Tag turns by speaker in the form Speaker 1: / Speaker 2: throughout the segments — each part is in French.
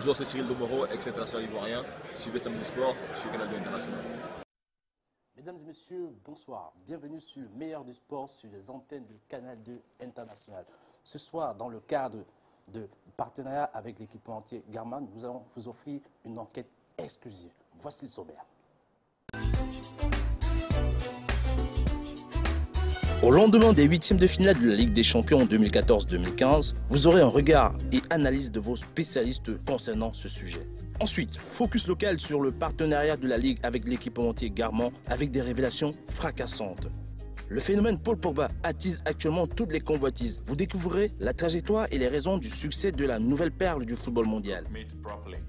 Speaker 1: Bonjour, c'est Cyril Domoro, ex-international ivoirien. Suivez Samedi Sport sur Canal 2 International.
Speaker 2: Mesdames et messieurs, bonsoir. Bienvenue sur le meilleur du sport sur les antennes de Canal 2 International. Ce soir, dans le cadre de partenariat avec l'équipementier Garmin, nous allons vous offrir une enquête exclusive. Voici le sommaire. Au lendemain des huitièmes de finale de la Ligue des Champions 2014-2015, vous aurez un regard et analyse de vos spécialistes concernant ce sujet. Ensuite, focus local sur le partenariat de la Ligue avec l'équipementier Garmin avec des révélations fracassantes. Le phénomène Paul Pogba attise actuellement toutes les convoitises. Vous découvrirez la trajectoire et les raisons du succès de la nouvelle perle du football mondial.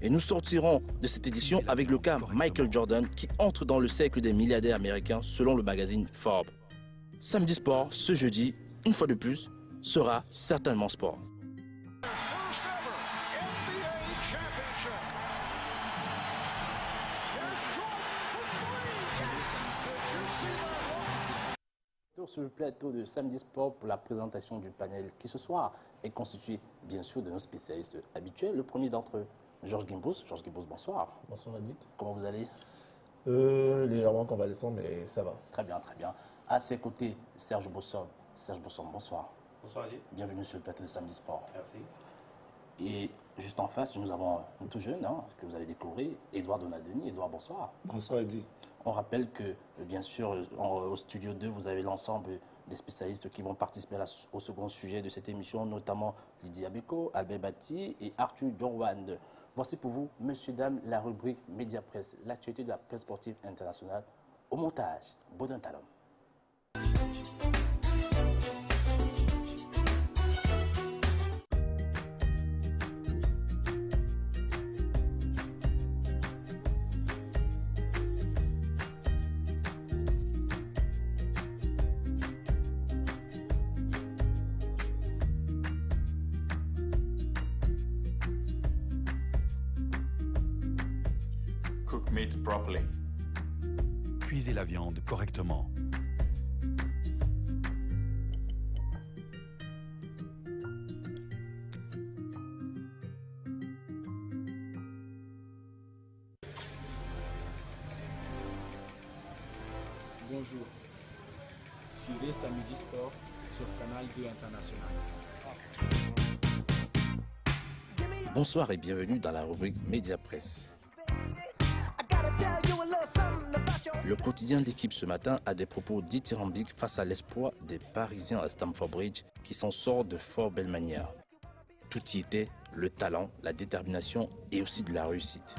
Speaker 2: Et nous sortirons de cette édition avec le cas Michael Jordan qui entre dans le cercle des milliardaires américains selon le magazine Forbes. Samedi Sport, ce jeudi, une fois de plus, sera certainement sport. Sur le plateau de Samedi Sport pour la présentation du panel qui ce soir est constitué bien sûr de nos spécialistes habituels. Le premier d'entre eux, Georges Gimbous. Georges Gimbous, bonsoir.
Speaker 3: Bonsoir Adit.
Speaker 2: Comment vous allez?
Speaker 3: Légèrement convalescent, mais ça va.
Speaker 2: Très bien, très bien. À ses côtés, Serge Bosson. Serge Bosson, bonsoir.
Speaker 4: Bonsoir Ali.
Speaker 2: Bienvenue sur le plateau de Samedi Sport.
Speaker 4: Merci.
Speaker 2: Et juste en face, nous avons un tout jeune que vous allez découvrir, Édouard Donadoni. Édouard, bonsoir.
Speaker 3: Bonsoir Adit.
Speaker 2: On rappelle que, bien sûr, au studio 2, vous avez l'ensemble des spécialistes qui vont participer au second sujet de cette émission, notamment Lydie Abeko, Albert Batti et Arthur Dorwand. Voici pour vous, messieurs, dames, la rubrique Média Presse, l'actualité de la presse sportive internationale. Au montage, Baudin Talon.
Speaker 4: Cook meat properly.
Speaker 5: Cuisez la viande correctement.
Speaker 6: Bonjour. Suivez Samedi Sport sur Canal 2 International.
Speaker 2: Bonsoir et bienvenue dans la rubrique Média Presse. Le quotidien d'équipe ce matin a des propos dithyrambiques face à l'espoir des Parisiens à Stamford Bridge qui s'en sort de fort belle manière. Tout y était, le talent, la détermination et aussi de la réussite.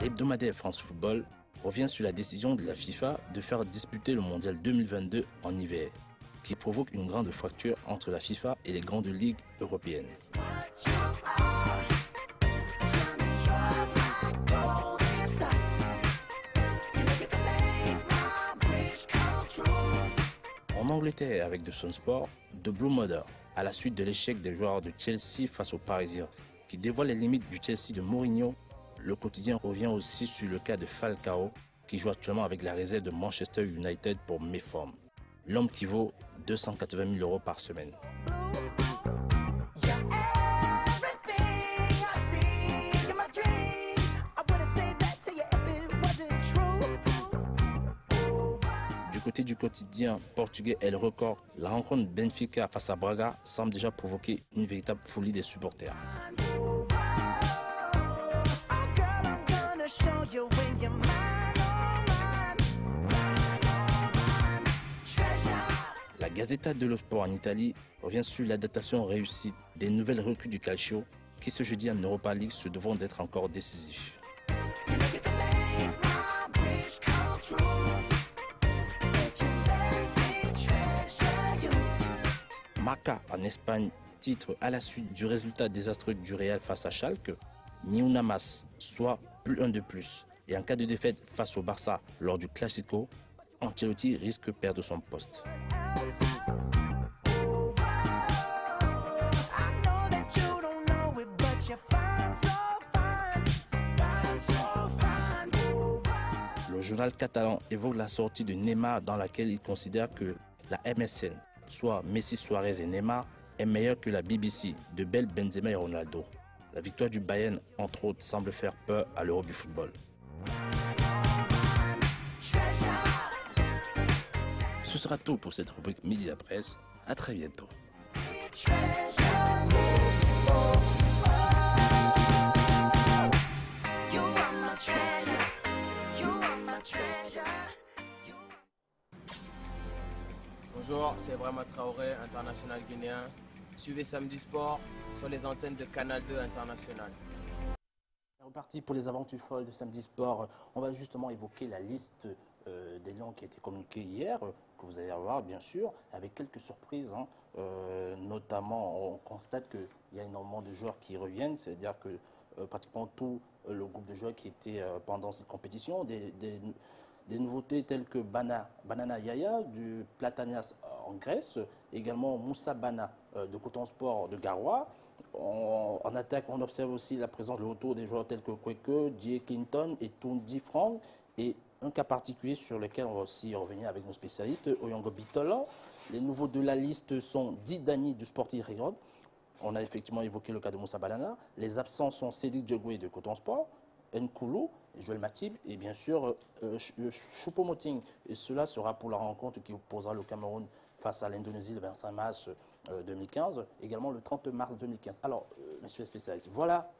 Speaker 2: L'hebdomadaire France Football revient sur la décision de la FIFA de faire disputer le Mondial 2022 en hiver, qui provoque une grande fracture entre la FIFA et les grandes ligues européennes. En Angleterre, avec The Sun Sport, The Blue Mother, à la suite de l'échec des joueurs de Chelsea face aux Parisiens, qui dévoile les limites du Chelsea de Mourinho, le quotidien revient aussi sur le cas de Falcao, qui joue actuellement avec la réserve de Manchester United pour méforme. L'homme qui vaut 280 000 € par semaine. Du côté du quotidien portugais El Record, la rencontre Benfica face à Braga semble déjà provoquer une véritable folie des supporters. La Gazzetta dello Sport en Italie revient sur l'adaptation réussie des nouvelles recrues du Calcio qui ce jeudi en Europa League se devront d'être encore décisifs. Marca en Espagne titre à la suite du résultat désastreux du Real face à Schalke, ni una más, soit plus un de plus. Et en cas de défaite face au Barça lors du Classico, Ancelotti risque de perdre son poste. Le journal catalan évoque la sortie de Neymar dans laquelle il considère que La MSN, soit Messi, Suarez et Neymar, est meilleure que la BBC de Bell, Benzema et Ronaldo. La victoire du Bayern, entre autres, semble faire peur à l'Europe du football. Ce sera tout pour cette rubrique Midi la Presse. À très bientôt.
Speaker 4: Bonjour, c'est Brahma Traoré, international guinéen. Suivez Samedi Sport sur les antennes de Canal 2 International.
Speaker 2: C'est reparti pour les aventures folles de Samedi Sport. On va justement évoquer la liste des lions qui a été communiquée hier, que vous allez avoir bien sûr, avec quelques surprises. Notamment, on constate qu'il y a énormément de joueurs qui reviennent, c'est-à-dire que pratiquement tout le groupe de joueurs qui était pendant cette compétition, des nouveautés telles que Banana Yaya du Platanias en Grèce, également Moussa Bana de Coton Sport de Garoua. En attaque, on observe aussi la présence, le retour des joueurs tels que Kweke, J. Clinton et Tundi Frank. Et un cas particulier sur lequel on va aussi revenir avec nos spécialistes, Oyongo Bitola. Les nouveaux de la liste sont Didani du Sporting Riod. On a effectivement évoqué le cas de Moussa Banana. Les absents sont Cédric Djogoué de Coton Sport, Nkoulou, Joël Matib et bien sûr Choupo-Moting. Et cela sera pour la rencontre qui opposera le Cameroun face à l'Indonésie le 25 mars 2015, également le 30 mars 2015. Alors, messieurs les spécialistes, voilà,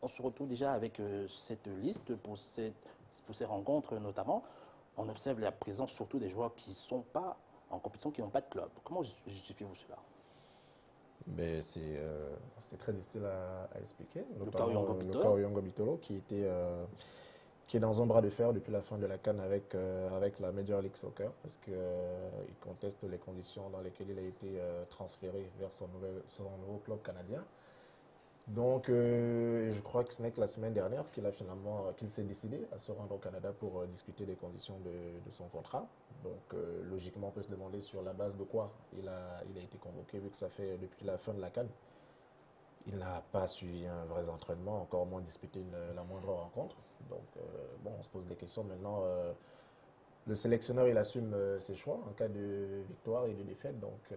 Speaker 2: on se retrouve déjà avec cette liste pour ces rencontres notamment. On observe la présence surtout des joueurs qui ne sont pas en compétition, qui n'ont pas de club. Comment justifiez-vous cela?
Speaker 3: Mais c'est très difficile à expliquer.
Speaker 2: Le cas
Speaker 3: Oyongo Bitolo qui est dans un bras de fer depuis la fin de la CAN avec la Major League Soccer parce qu'il conteste les conditions dans lesquelles il a été transféré vers son nouveau club canadien. Donc, je crois que ce n'est que la semaine dernière qu'il s'est décidé à se rendre au Canada pour discuter des conditions de son contrat. Donc, logiquement, on peut se demander sur la base de quoi il a été convoqué, vu que ça fait depuis la fin de la CAN. Il n'a pas suivi un vrai entraînement, encore moins disputé la moindre rencontre. Donc, bon, on se pose des questions maintenant. Le sélectionneur, il assume ses choix en cas de victoire et de défaite. Donc,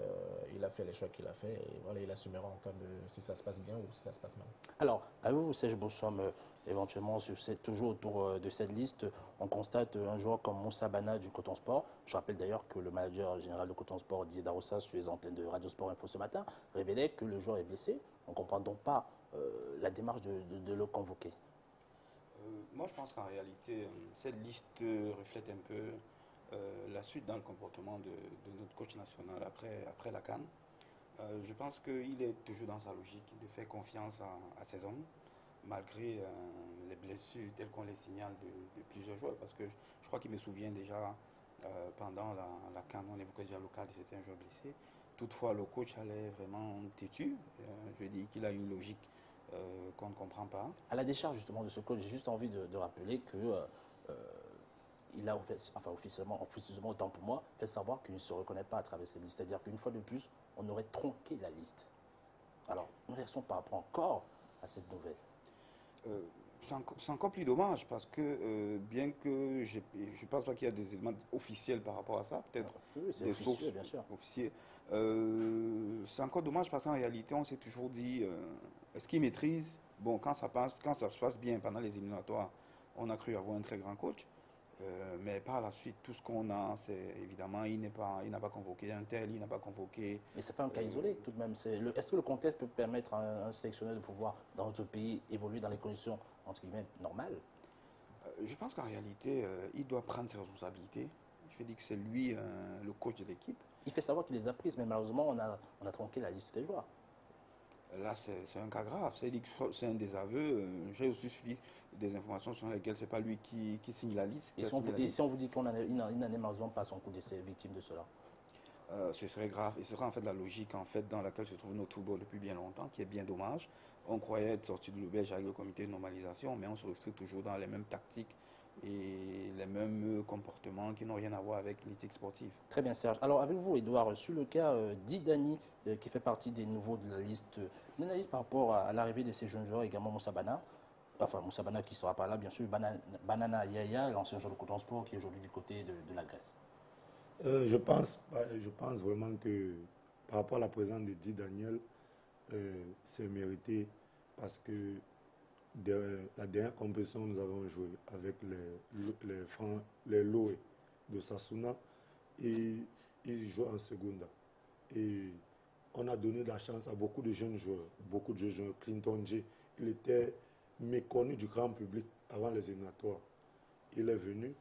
Speaker 3: il a fait les choix qu'il a fait et voilà, il assumera en cas de si ça se passe bien ou si ça se passe mal.
Speaker 2: Alors, à vous, Serge Bossom, éventuellement, toujours autour de cette liste, on constate un joueur comme Moussa Bana du Coton Sport. Je rappelle d'ailleurs que le manager général de Coton Sport, Didier Darossa, sur les antennes de Radio Sport Info ce matin, révélait que le joueur est blessé. On ne comprend donc pas la démarche de le convoquer.
Speaker 7: Moi, je pense qu'en réalité, cette liste reflète un peu la suite dans le comportement de notre coach national après la CAN. Je pense qu'il est toujours dans sa logique de faire confiance à ses hommes, malgré les blessures telles qu'on les signale de plusieurs joueurs. Parce que je crois qu'il me souvient déjà, pendant la CAN, on évoquait déjà le cas de certains joueurs blessés. Toutefois, le coach allait vraiment têtu. Je dis qu'il a une logique qu'on ne comprend pas.
Speaker 2: À la décharge justement de ce coach, j'ai juste envie de rappeler que il a officiellement, autant pour moi, fait savoir qu'il ne se reconnaît pas à travers cette liste. C'est-à-dire qu'une fois de plus, on aurait tronqué la liste. Alors, une réaction par rapport encore à cette nouvelle.
Speaker 7: C'est encore plus dommage parce que bien que je ne pense pas qu'il y a des éléments officiels par rapport à ça, peut-être
Speaker 2: oui, c'est
Speaker 7: des
Speaker 2: officieux,
Speaker 7: sources
Speaker 2: bien sûr.
Speaker 7: officielles. C'est encore dommage parce qu'en réalité, on s'est toujours dit, est-ce qu'il maîtrise? Bon, quand ça se passe bien pendant les éliminatoires, on a cru avoir un très grand coach. Mais par la suite, tout ce qu'on a, c'est évidemment, il n'a pas convoqué un tel, il n'a pas convoqué...
Speaker 2: Mais ce n'est pas un cas isolé tout de même. Est-ce que le contexte peut permettre à un sélectionneur de pouvoir, dans notre pays, évoluer dans les conditions, entre guillemets, normales?
Speaker 7: Je pense qu'en réalité, il doit prendre ses responsabilités. Je dis que c'est lui le coach de l'équipe.
Speaker 2: Il fait savoir qu'il les a prises, mais malheureusement, on a tronqué la liste des joueurs.
Speaker 7: Là, c'est un cas grave. C'est un désaveu. J'ai aussi suivi des informations sur lesquelles ce n'est pas lui qui signe la liste.
Speaker 2: Et si on vous dit qu'il n'en est malheureusement pas à son coup d'essai, victime de cela?
Speaker 7: Ce serait grave. Et ce serait en fait la logique dans laquelle se trouve notre football depuis bien longtemps, qui est bien dommage. On croyait être sorti de l'auberge avec le comité de normalisation, mais on se retrouve toujours dans les mêmes tactiques et les mêmes comportements qui n'ont rien à voir avec l'éthique sportive.
Speaker 2: Très bien, Serge. Alors, avec vous, Edouard, sur le cas d'Idani, qui fait partie des nouveaux de la liste, une analyse par rapport à l'arrivée de ces jeunes joueurs, également Moussa Bana, qui ne sera pas là, bien sûr, Banana Yaya, l'ancien joueur de Coton Sport, qui est aujourd'hui du côté de la Grèce.
Speaker 8: Je pense vraiment que par rapport à la présence de Di Daniel, c'est mérité parce que la dernière compétition nous avons joué avec les Loé de Sassouna et ils jouent en Segunda. Et on a donné de la chance à beaucoup de jeunes joueurs, beaucoup de jeunes joueurs. Clinton J, il était méconnu du grand public avant les éliminatoires. Il est venu,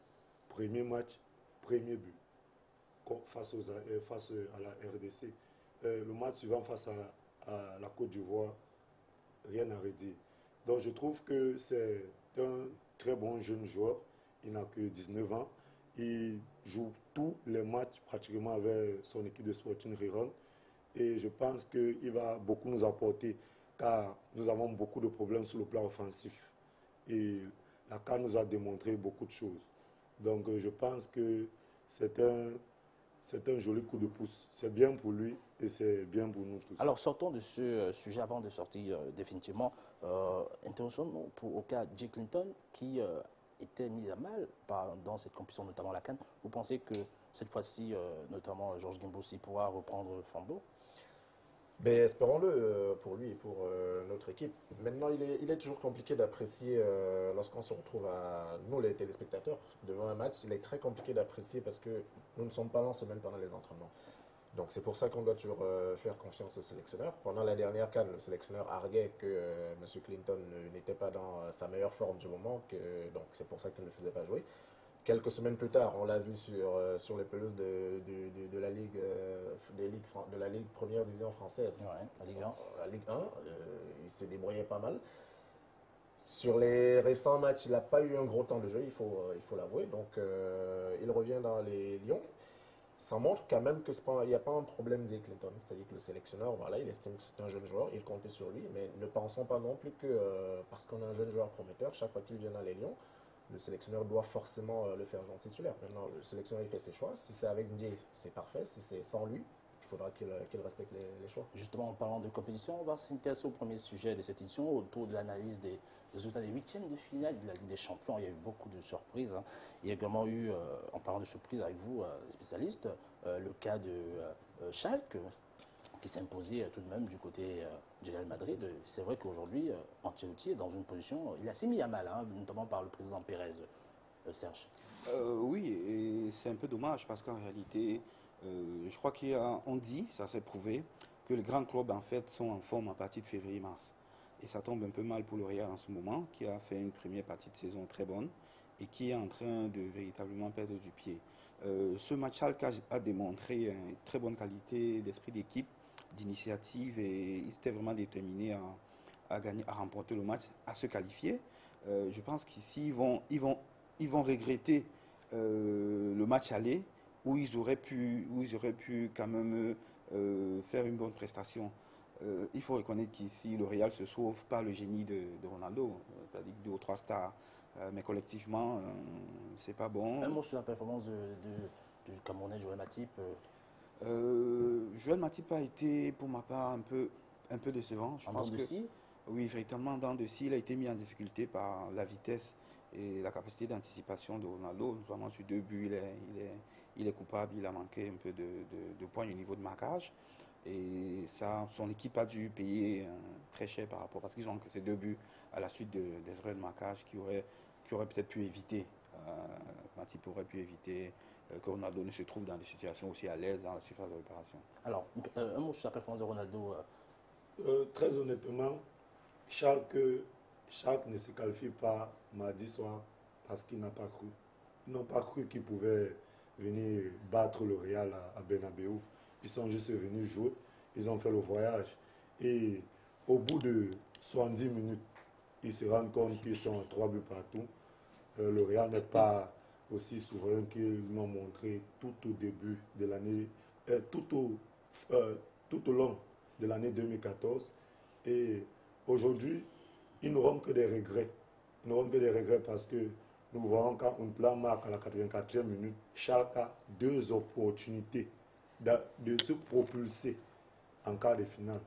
Speaker 8: premier match, premier but face à la RDC. Le match suivant face à la Côte d'Ivoire, rien à redire. Donc je trouve que c'est un très bon jeune joueur. Il n'a que 19 ans. Il joue tous les matchs pratiquement avec son équipe de Sporting Riron. Et je pense qu'il va beaucoup nous apporter car nous avons beaucoup de problèmes sur le plan offensif. Et la CAN nous a démontré beaucoup de choses. Donc je pense que c'est un joli coup de pouce. C'est bien pour lui et c'est bien pour nous tous.
Speaker 2: Alors sortons de ce sujet avant de sortir définitivement. Intéressons-nous au cas de J. Clinton qui était mis à mal dans cette compétition, notamment la CAN. Vous pensez que cette fois-ci, notamment Georges Guimboussi pourra reprendre le flambeau?
Speaker 3: Mais espérons-le pour lui et pour notre équipe. Maintenant, il est toujours compliqué d'apprécier lorsqu'on se retrouve nous les téléspectateurs, devant un match. Il est très compliqué d'apprécier parce que nous ne sommes pas là en semaine pendant les entraînements. Donc c'est pour ça qu'on doit toujours faire confiance au sélectionneur. Pendant la dernière CAN, le sélectionneur arguait que M. Clinton n'était pas dans sa meilleure forme du moment, donc c'est pour ça qu'il ne le faisait pas jouer. Quelques semaines plus tard, on l'a vu sur les pelouses de la Ligue première division française.
Speaker 2: Ouais, la Ligue 1.
Speaker 3: La Ligue 1, il se débrouillait pas mal. Sur les récents matchs, il n'a pas eu un gros temps de jeu, il faut l'avouer. Donc il revient dans les Lions. Ça montre quand même qu'il n'y a pas un problème d'E. Clinton. C'est-à-dire que le sélectionneur, voilà, il estime que c'est un jeune joueur, il comptait sur lui. Mais ne pensons pas non plus que parce qu'on a un jeune joueur prometteur, chaque fois qu'il vient dans les Lions, le sélectionneur doit forcément le faire jouer en titulaire. Maintenant, le sélectionneur il fait ses choix. Si c'est avec Ndiaye, c'est parfait. Si c'est sans lui, il faudra qu'il respecte les choix.
Speaker 2: Justement, en parlant de compétition, on va s'intéresser au premier sujet de cette édition, autour de l'analyse des résultats des huitièmes de finale de la Ligue des Champions. Il y a eu beaucoup de surprises. Il y a également eu, en parlant de surprises avec vous, les spécialistes, le cas de Schalke, qui s'est imposé tout de même du côté du Real Madrid. C'est vrai qu'aujourd'hui, Ancelotti est dans une position, il est assez mis à mal, notamment par le président Pérez, Serge.
Speaker 7: Oui, et c'est un peu dommage parce qu'en réalité, je crois qu'on dit, ça s'est prouvé, que les grands clubs en fait sont en forme à partir de février-mars. Et ça tombe un peu mal pour le Real en ce moment, qui a fait une première partie de saison très bonne et qui est en train de véritablement perdre du pied. Ce match a démontré une très bonne qualité d'esprit d'équipe, d'initiative, et ils étaient vraiment déterminés à gagner, à remporter le match, à se qualifier. Je pense qu'ici, ils vont regretter le match aller, où ils auraient pu quand même faire une bonne prestation. Il faut reconnaître qu'ici, le Real se sauve par le génie de Ronaldo, c'est-à-dire 2 ou 3 stars. Mais collectivement, c'est pas bon.
Speaker 2: Un mot sur la performance du Camerounais Joël Matip.
Speaker 7: Joël Matip a été, pour ma part, un peu décevant.
Speaker 2: En dents de scie.
Speaker 7: Oui, véritablement, en dents de scie, il a été mis en difficulté par la vitesse et la capacité d'anticipation de Ronaldo. Notamment sur 2 buts, il est coupable, il a manqué un peu de points au niveau de marquage. Et ça, son équipe a dû payer très cher par rapport, parce qu'ils ont encaissé 2 buts à la suite des erreurs de marquage qui auraient peut-être pu éviter, Matip aurait pu éviter que Ronaldo ne se trouve dans des situations aussi à l'aise dans la surface de réparation. Alors,
Speaker 2: un mot sur la performance de Ronaldo.
Speaker 8: Très honnêtement, Schalke ne se qualifie pas mardi soir parce qu'ils n'ont pas cru. Ils n'ont pas cru qu'ils pouvaient venir battre le Real à Bernabeu. Ils sont juste venus jouer, ils ont fait le voyage. Et au bout de 70 minutes, ils se rendent compte qu'ils sont à 3 buts partout. Le Real n'est pas aussi souverain qu'ils l'ont montré tout au début de l'année, tout au long de l'année 2014. Et aujourd'hui, ils n'auront que des regrets. Ils n'auront que des regrets parce que nous voyons quand Huntelaar marque à la 84e minute, Schalke a 2 opportunités de se propulser en quart de finale.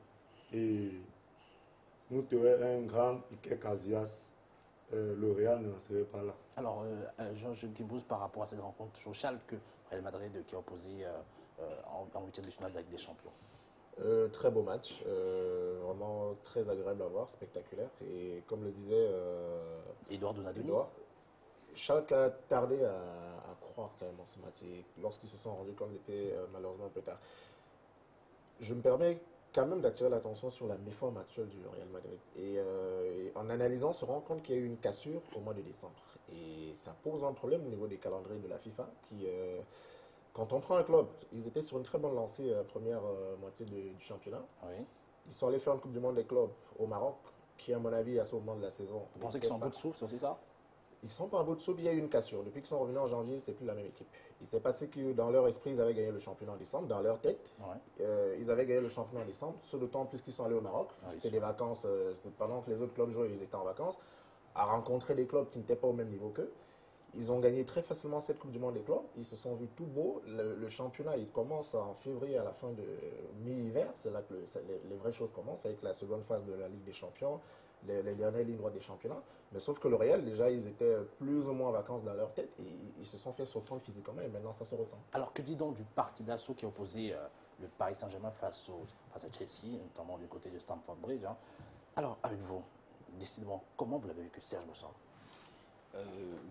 Speaker 8: Et nous aurions un grand Iker Casillas, le Real n'en serait pas là.
Speaker 2: Alors, Georges Guimbouz, par rapport à cette rencontre, toujours Schalke, Real Madrid qui est opposé en huitième de finale de la Ligue des Champions.
Speaker 3: Très beau match, vraiment très agréable à voir, spectaculaire. Et comme le disait
Speaker 2: Edouard Donadoni.
Speaker 3: Schalke a tardé à croire quand même en ce match. Et lorsqu'ils se sont rendus compte, il était malheureusement un peu tard. Je me permets quand même d'attirer l'attention sur la méforme actuelle du Real Madrid. Et en analysant, on se rend compte qu'il y a eu une cassure au mois de décembre. Et ça pose un problème au niveau des calendriers de la FIFA qui... quand on prend un club, ils étaient sur une très bonne lancée première moitié du championnat.
Speaker 2: Oui.
Speaker 3: Ils sont allés faire une Coupe du Monde des clubs au Maroc, qui à mon avis à ce moment de la saison...
Speaker 2: Vous pensez qu'ils sont en bout de souffle, c'est aussi ça?
Speaker 3: Ils sont pas en bout de soupe, il y a eu une cassure. Depuis qu'ils sont revenus en janvier, c'est plus la même équipe. Il s'est passé que dans leur esprit, ils avaient gagné le championnat en décembre, dans leur tête.
Speaker 2: Ouais.
Speaker 3: Ils avaient gagné le championnat en décembre, ce d'autant plus qu'ils sont allés au Maroc. C'était des vacances, pendant que les autres clubs jouaient, ils étaient en vacances, à rencontrer des clubs qui n'étaient pas au même niveau qu'eux. Ils ont gagné très facilement cette Coupe du Monde des clubs. Ils se sont vus tout beaux. Le championnat, il commence en février à la fin de mi-hiver. C'est là que les vraies choses commencent avec la seconde phase de la Ligue des Champions, les dernières lignes droites des championnats. Mais sauf que le Real, déjà, ils étaient plus ou moins en vacances dans leur tête et ils se sont fait surprendre physiquement et maintenant ça se ressent.
Speaker 2: Alors que dit donc du parti d'assaut qui a opposé le Paris Saint-Germain face à Chelsea, notamment du côté de Stamford Bridge. Hein. Alors, avec vous, décidément, comment vous l'avez vécu, Serge Bossan?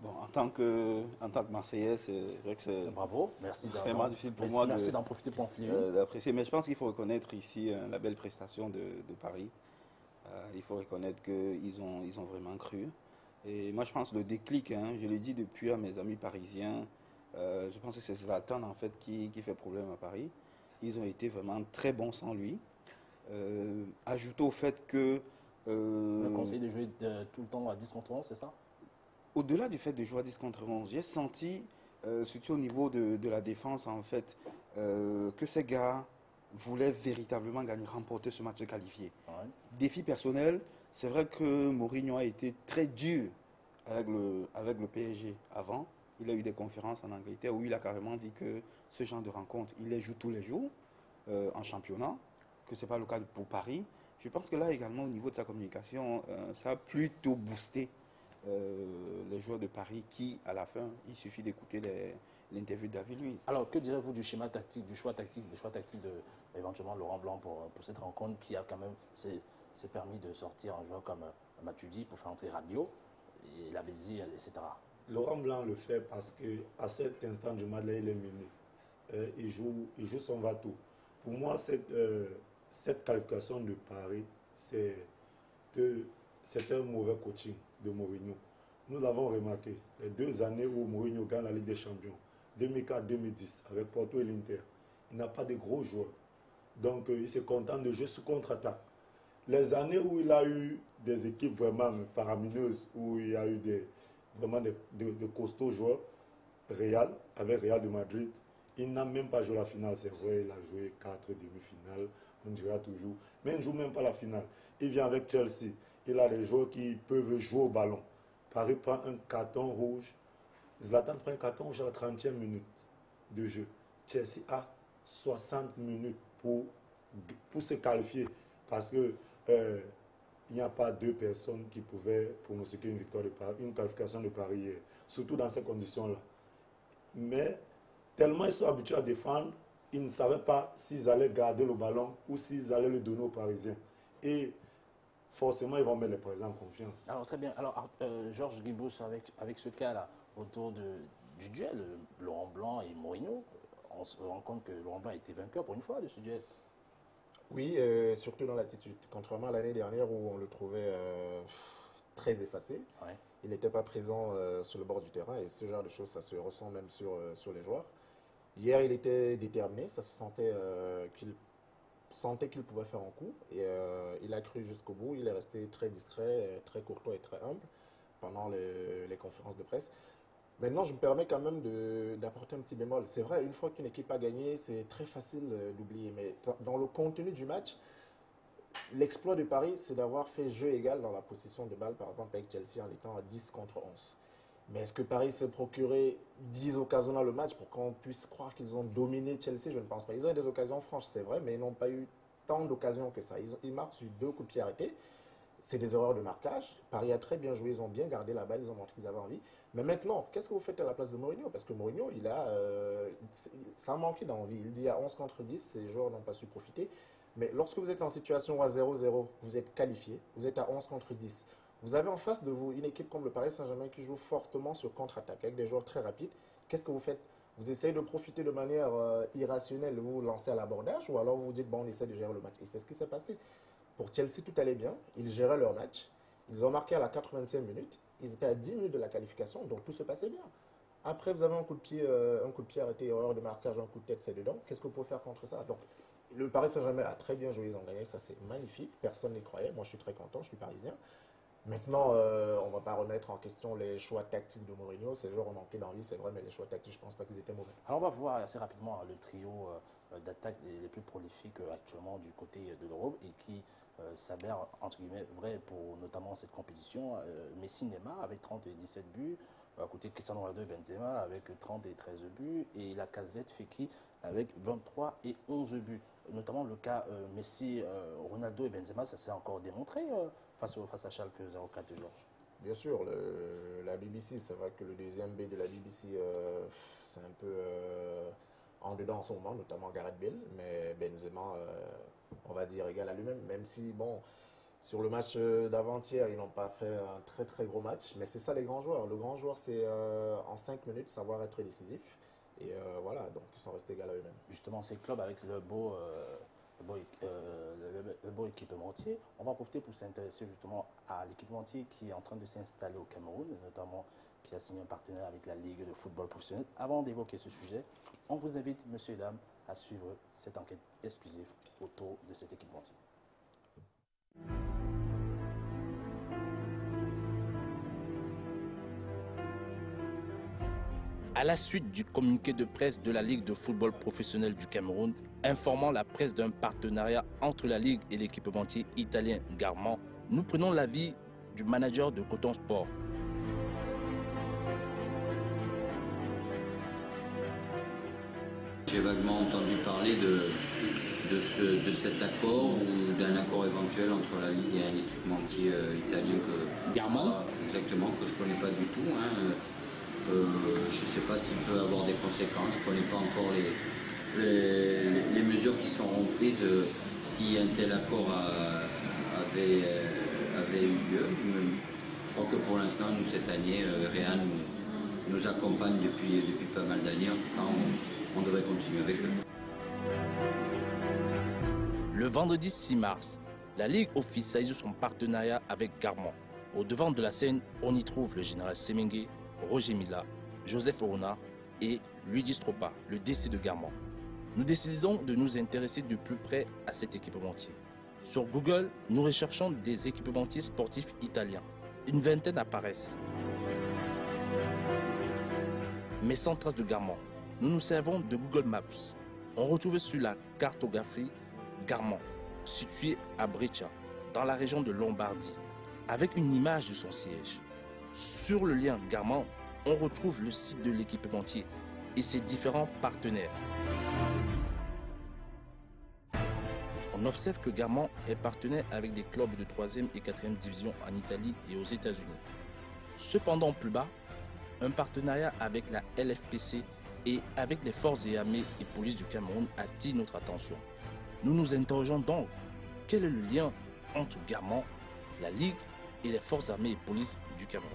Speaker 7: Bon, en tant que Marseillais, c'est vrai que c'est
Speaker 2: bravo, merci
Speaker 7: vraiment difficile pour moi
Speaker 2: merci d'en profiter pour en filer
Speaker 7: d'apprécier. Mais je pense qu'il faut reconnaître ici la belle prestation de Paris. Il faut reconnaître qu'ils ont vraiment cru. Et moi, je pense le déclic, hein, je l'ai dit depuis à mes amis parisiens, je pense que c'est Zlatan en fait qui fait problème à Paris. Ils ont été vraiment très bons sans lui. Ajoutez au fait que...
Speaker 2: le conseil de jouer tout le temps à 10 contre 11, c'est ça?
Speaker 7: Au-delà du fait de jouer à 10 contre 11, j'ai senti, surtout au niveau de la défense, en fait, que ces gars voulaient véritablement gagner, remporter ce match qualifié.
Speaker 2: Ouais.
Speaker 7: Défi personnel, c'est vrai que Mourinho a été très dur avec le PSG avant. Il a eu des conférences en Angleterre où il a carrément dit que ce genre de rencontre, il les joue tous les jours en championnat, que ce n'est pas le cas pour Paris. Je pense que là également, au niveau de sa communication, ça a plutôt boosté les joueurs de Paris qui, à la fin, il suffit d'écouter l'interview de David Luiz.
Speaker 2: Alors, que direz-vous du schéma tactique, du choix tactique de éventuellement Laurent Blanc pour cette rencontre qui a quand même s'est permis de sortir un joueur comme Matuidi pour faire entrer Rabiot et Lavezzi, etc.
Speaker 8: Laurent Blanc le fait parce qu'à cet instant du match, là, il est mené. Il joue son va-tout. Pour moi, cette qualification de Paris, c'est un mauvais coaching de Mourinho. Nous l'avons remarqué, les 2 années où Mourinho gagne la Ligue des Champions, 2004-2010, avec Porto et l'Inter, il n'a pas de gros joueurs. Donc, il se contente de jouer sous contre-attaque. Les années où il a eu des équipes vraiment faramineuses, où il y a eu vraiment de costauds joueurs, avec Real de Madrid, il n'a même pas joué la finale, c'est vrai, il a joué 4 demi-finales, on dira toujours, mais il ne joue même pas la finale. Il vient avec Chelsea, il a des joueurs qui peuvent jouer au ballon. Paris prend un carton rouge, Zlatan prend un carton rouge à la 30e minute de jeu. Chelsea a 60 minutes pour se qualifier, parce que il n'y a pas 2 personnes qui pouvaient pronostiquer une victoire de Paris, une qualification de Paris hier, surtout dans ces conditions-là. Mais tellement ils sont habitués à défendre, ils ne savaient pas s'ils allaient garder le ballon ou s'ils allaient le donner aux Parisiens. Et forcément, ils vont mettre les Parisiens en confiance.
Speaker 2: Alors, très bien. Alors, Georges Guimbouz, avec ce cas-là, autour du duel, Laurent Blanc et Mourinho, on se rend compte que Laurent Blanc a été vainqueur pour une fois de ce duel.
Speaker 3: Oui, surtout dans l'attitude. Contrairement à l'année dernière où on le trouvait très effacé,
Speaker 2: Ouais.
Speaker 3: il n'était pas présent sur le bord du terrain et ce genre de choses, ça se ressent même sur les joueurs. Hier, il était déterminé, ça se sentait qu'il pouvait faire un coup et il a cru jusqu'au bout. Il est resté très discret, très courtois et très humble pendant les conférences de presse. Maintenant, je me permets quand même d'apporter un petit bémol. C'est vrai, une fois qu'une équipe a gagné, c'est très facile d'oublier. Mais dans le contenu du match, l'exploit de Paris, c'est d'avoir fait jeu égal dans la possession de balle, par exemple avec Chelsea en étant à 10 contre 11. Mais est-ce que Paris s'est procuré 10 occasions dans le match pour qu'on puisse croire qu'ils ont dominé Chelsea? Je ne pense pas. Ils ont eu des occasions franches, c'est vrai, mais ils n'ont pas eu tant d'occasions que ça. Ils marquent sur 2 coups de pied arrêtés. C'est des erreurs de marquage. Paris a très bien joué, ils ont bien gardé la balle, ils ont montré qu'ils avaient envie. Mais maintenant, qu'est-ce que vous faites à la place de Mourinho? Parce que Mourinho, ça a manqué d'envie. Il dit à 11 contre 10, ces joueurs n'ont pas su profiter. Mais lorsque vous êtes en situation à 0-0, vous êtes qualifié, vous êtes à 11 contre 10. Vous avez en face de vous une équipe comme le Paris Saint-Germain qui joue fortement sur contre-attaque avec des joueurs très rapides. Qu'est-ce que vous faites? Vous essayez de profiter de manière irrationnelle, vous vous lancez à l'abordage ou alors vous vous dites, bon, on essaie de gérer le match. Et c'est ce qui s'est passé. Pour Chelsea, tout allait bien. Ils géraient leur match. Ils ont marqué à la 80e minute. Ils étaient à 10 minutes de la qualification, donc tout se passait bien. Après, vous avez un coup de pied arrêté, erreur de marquage, un coup de tête, c'est dedans. Qu'est-ce que vous pouvez faire contre ça? Donc, le Paris Saint-Germain a très bien joué, ils ont gagné, ça c'est magnifique. Personne n'y croyait. Moi, je suis très content, je suis parisien. Maintenant, on ne va pas remettre en question les choix tactiques de Mourinho. Ces joueurs ont manqué d'envie, c'est vrai, mais les choix tactiques, je ne pense pas qu'ils étaient mauvais.
Speaker 2: Alors, on va voir assez rapidement le trio d'attaques les plus prolifiques actuellement du côté de l'Europe et qui s'avère entre guillemets vrai pour notamment cette compétition. Messi, Neymar avec 30 et 17 buts, à côté Cristiano Ronaldo et Benzema avec 30 et 13 buts, et Lacazette, Fekir avec 23 et 11 buts. Notamment le cas Messi, Ronaldo et Benzema, ça s'est encore démontré face à Schalke 04 de Georges.
Speaker 3: Bien sûr, la BBC, c'est vrai que le deuxième B de la BBC, c'est un peu en dedans en ce moment, notamment Gareth Bale, mais Benzema, on va dire, égal à lui-même, même si, bon, sur le match d'avant-hier, ils n'ont pas fait un très très gros match, mais c'est ça les grands joueurs. Le grand joueur, c'est en 5 minutes savoir être décisif, et voilà, donc ils sont restés égal à eux-mêmes.
Speaker 2: Justement, ces clubs avec le beau équipementier, on va en profiter pour s'intéresser justement à l'équipementier qui est en train de s'installer au Cameroun, notamment qui a signé un partenaire avec la Ligue de football professionnel. Avant d'évoquer ce sujet, on vous invite, messieurs et dames, à suivre cette enquête exclusive autour de cet équipementier. À la suite du communiqué de presse de la Ligue de football professionnel du Cameroun, informant la presse d'un partenariat entre la Ligue et l'équipementier italien Garman, nous prenons l'avis du manager de Coton Sport.
Speaker 9: J'ai vaguement entendu parler de cet accord ou d'un accord éventuel entre la Ligue et un équipementier italien exactement, que je ne connais pas du tout. Je ne sais pas s'il peut avoir des conséquences, je ne connais pas encore les mesures qui seront prises si un tel accord avait eu lieu. Je crois que pour l'instant, nous, cette année, Real nous accompagne depuis pas mal d'années. En tout cas, on devrait continuer avec eux.
Speaker 2: Le vendredi 6 mars, la Ligue officialise son partenariat avec Garman. Au devant de la scène, on y trouve le général Semengue, Roger Mila, Joseph Orona et Luigi Stroppa, le DC de Garman. Nous décidons de nous intéresser de plus près à cet équipementier. Sur Google, nous recherchons des équipementiers sportifs italiens. Une vingtaine apparaissent, mais sans trace de Garman. Nous nous servons de Google Maps. On retrouve sur la cartographie Garman, situé à Breccia, dans la région de Lombardie, avec une image de son siège. Sur le lien Garman, on retrouve le site de l'équipementier et ses différents partenaires. On observe que Garman est partenaire avec des clubs de 3e et 4e division en Italie et aux États-Unis. Cependant, plus bas, un partenariat avec la LFPC et avec les forces et armées et polices du Cameroun attire notre attention. Nous nous interrogeons donc, quel est le lien entre Garman, la Ligue et les forces armées et polices du Cameroun?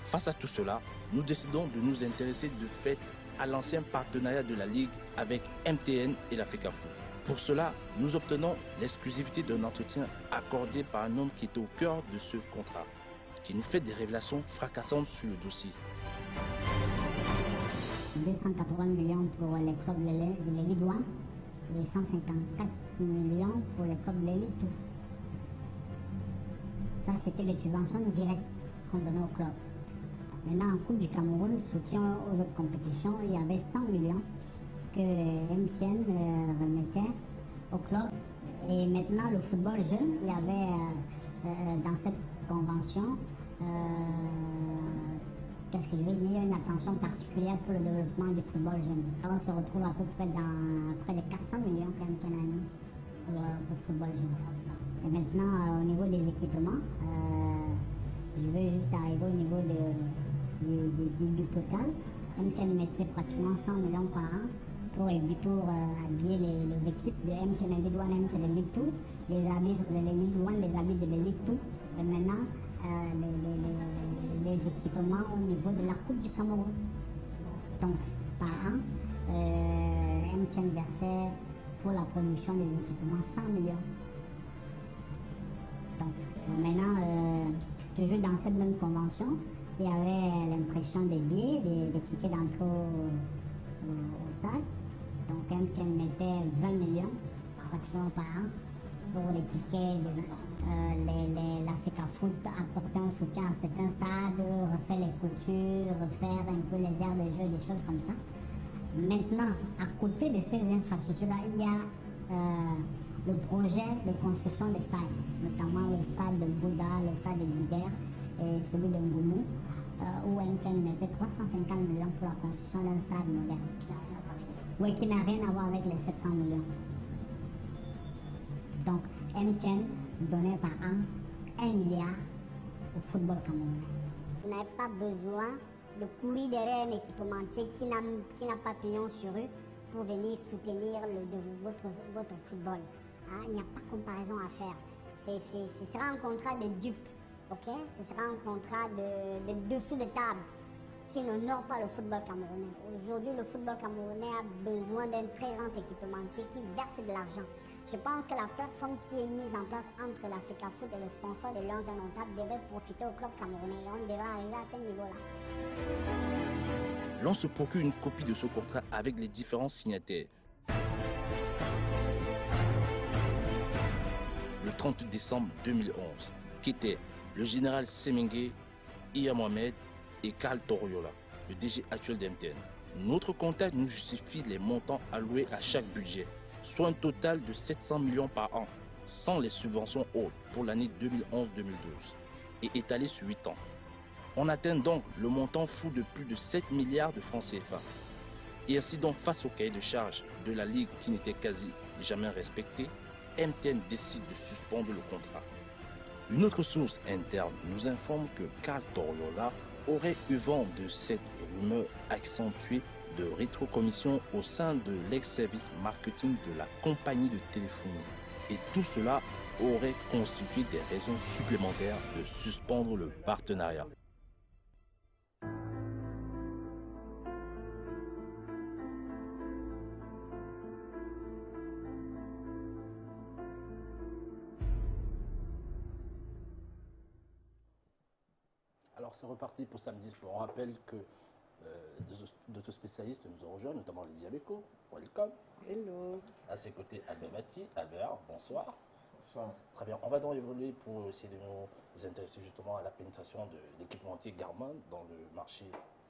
Speaker 2: Face à tout cela, nous décidons de nous intéresser de fait à l'ancien partenariat de la Ligue avec MTN et la FECAFOOT. Pour cela, nous obtenons l'exclusivité d'un entretien accordé par un homme qui est au cœur de ce contrat, qui nous fait des révélations fracassantes sur le dossier.
Speaker 10: 280 millions pour les clubs de la Ligue 1 et 154 millions pour les clubs de l'élite. Ça, c'était les subventions directes qu'on donnait aux clubs. Maintenant, en Coupe du Cameroun, soutien aux autres compétitions, il y avait 100 millions que MTN remettait au club. Et maintenant, le football jeune, il y avait dans cette convention, qu'est-ce que je vais dire, une attention particulière pour le développement du football jeune. On se retrouve à peu près dans près de 400 millions que MTN a mis pour le football jeune. Et maintenant, au niveau des équipements, je veux juste arriver au niveau du total. MTN mettait pratiquement 100 millions par an pour habiller les équipes de MTN League 1, MTN League 2, les arbitres de la Ligue 1, les arbitres de la Ligue 2, et maintenant les équipements au niveau de la Coupe du Cameroun. Donc, par an, MTN versait pour la production des équipements 100 millions. Donc, maintenant, toujours dans cette même convention, il y avait l'impression des billets, des tickets d'entrée au stade. Donc, MTN mettait 20 millions pratiquement par an pour les tickets. L'Africa Foot apportait un soutien à certains stades, refaire les coutures, refaire un peu les aires de jeu, des choses comme ça. Maintenant, à côté de ces infrastructures-là, il y a le projet de construction des stades, notamment le stade de Bouddha, le stade de Guiguer et celui de Ngoumou, où MTN mettait 350 millions pour la construction d'un stade moderne. Oui, qui n'a rien à voir avec les 700 millions. Donc, MTN donnait par an 1 milliard au football camerounais. Vous n'avez pas besoin de courir derrière un équipementier qui n'a pas pignon sur eux pour venir soutenir votre football. Hein? Il n'y a pas de comparaison à faire. Ce sera un contrat de dupe, ok? Ce sera un contrat de dessous de table qui n'honore pas le football camerounais. Aujourd'hui, le football camerounais a besoin d'un très grand équipementier qui verse de l'argent. Je pense que la plateforme qui est mise en place entre l'Africa Foot et le sponsor de Lions Indomptables devait profiter au club camerounais et on devait arriver à ce niveau-là.
Speaker 2: L'on se procure une copie de ce contrat avec les différents signataires. Le 30 décembre 2011, qui était le général Semengue, Iya Mohamed et Karl Toriola, le DG actuel d'MTN. Notre comptable nous justifie les montants alloués à chaque budget, soit un total de 700 millions par an, sans les subventions hautes pour l'année 2011-2012, et étalé sur 8 ans. On atteint donc le montant fou de plus de 7 milliards de francs CFA. Et ainsi donc, face au cahier de charges de la Ligue qui n'était quasi jamais respecté, MTN décide de suspendre le contrat. Une autre source interne nous informe que Karl Toriola aurait eu vent de cette rumeur accentuée de rétrocommission au sein de l'ex-service marketing de la compagnie de téléphonie. Et tout cela aurait constitué des raisons supplémentaires de suspendre le partenariat. Alors c'est reparti pour Samedi Sport. On rappelle que d'autres spécialistes nous ont rejoints, notamment Lydia Beko. Welcome.
Speaker 11: Hello.
Speaker 2: À ses côtés, Albert Bati. Albert, bonsoir.
Speaker 3: Bonsoir.
Speaker 2: Très bien. On va donc évoluer pour essayer de nous intéresser justement à la pénétration de l'équipementier Garmin dans le marché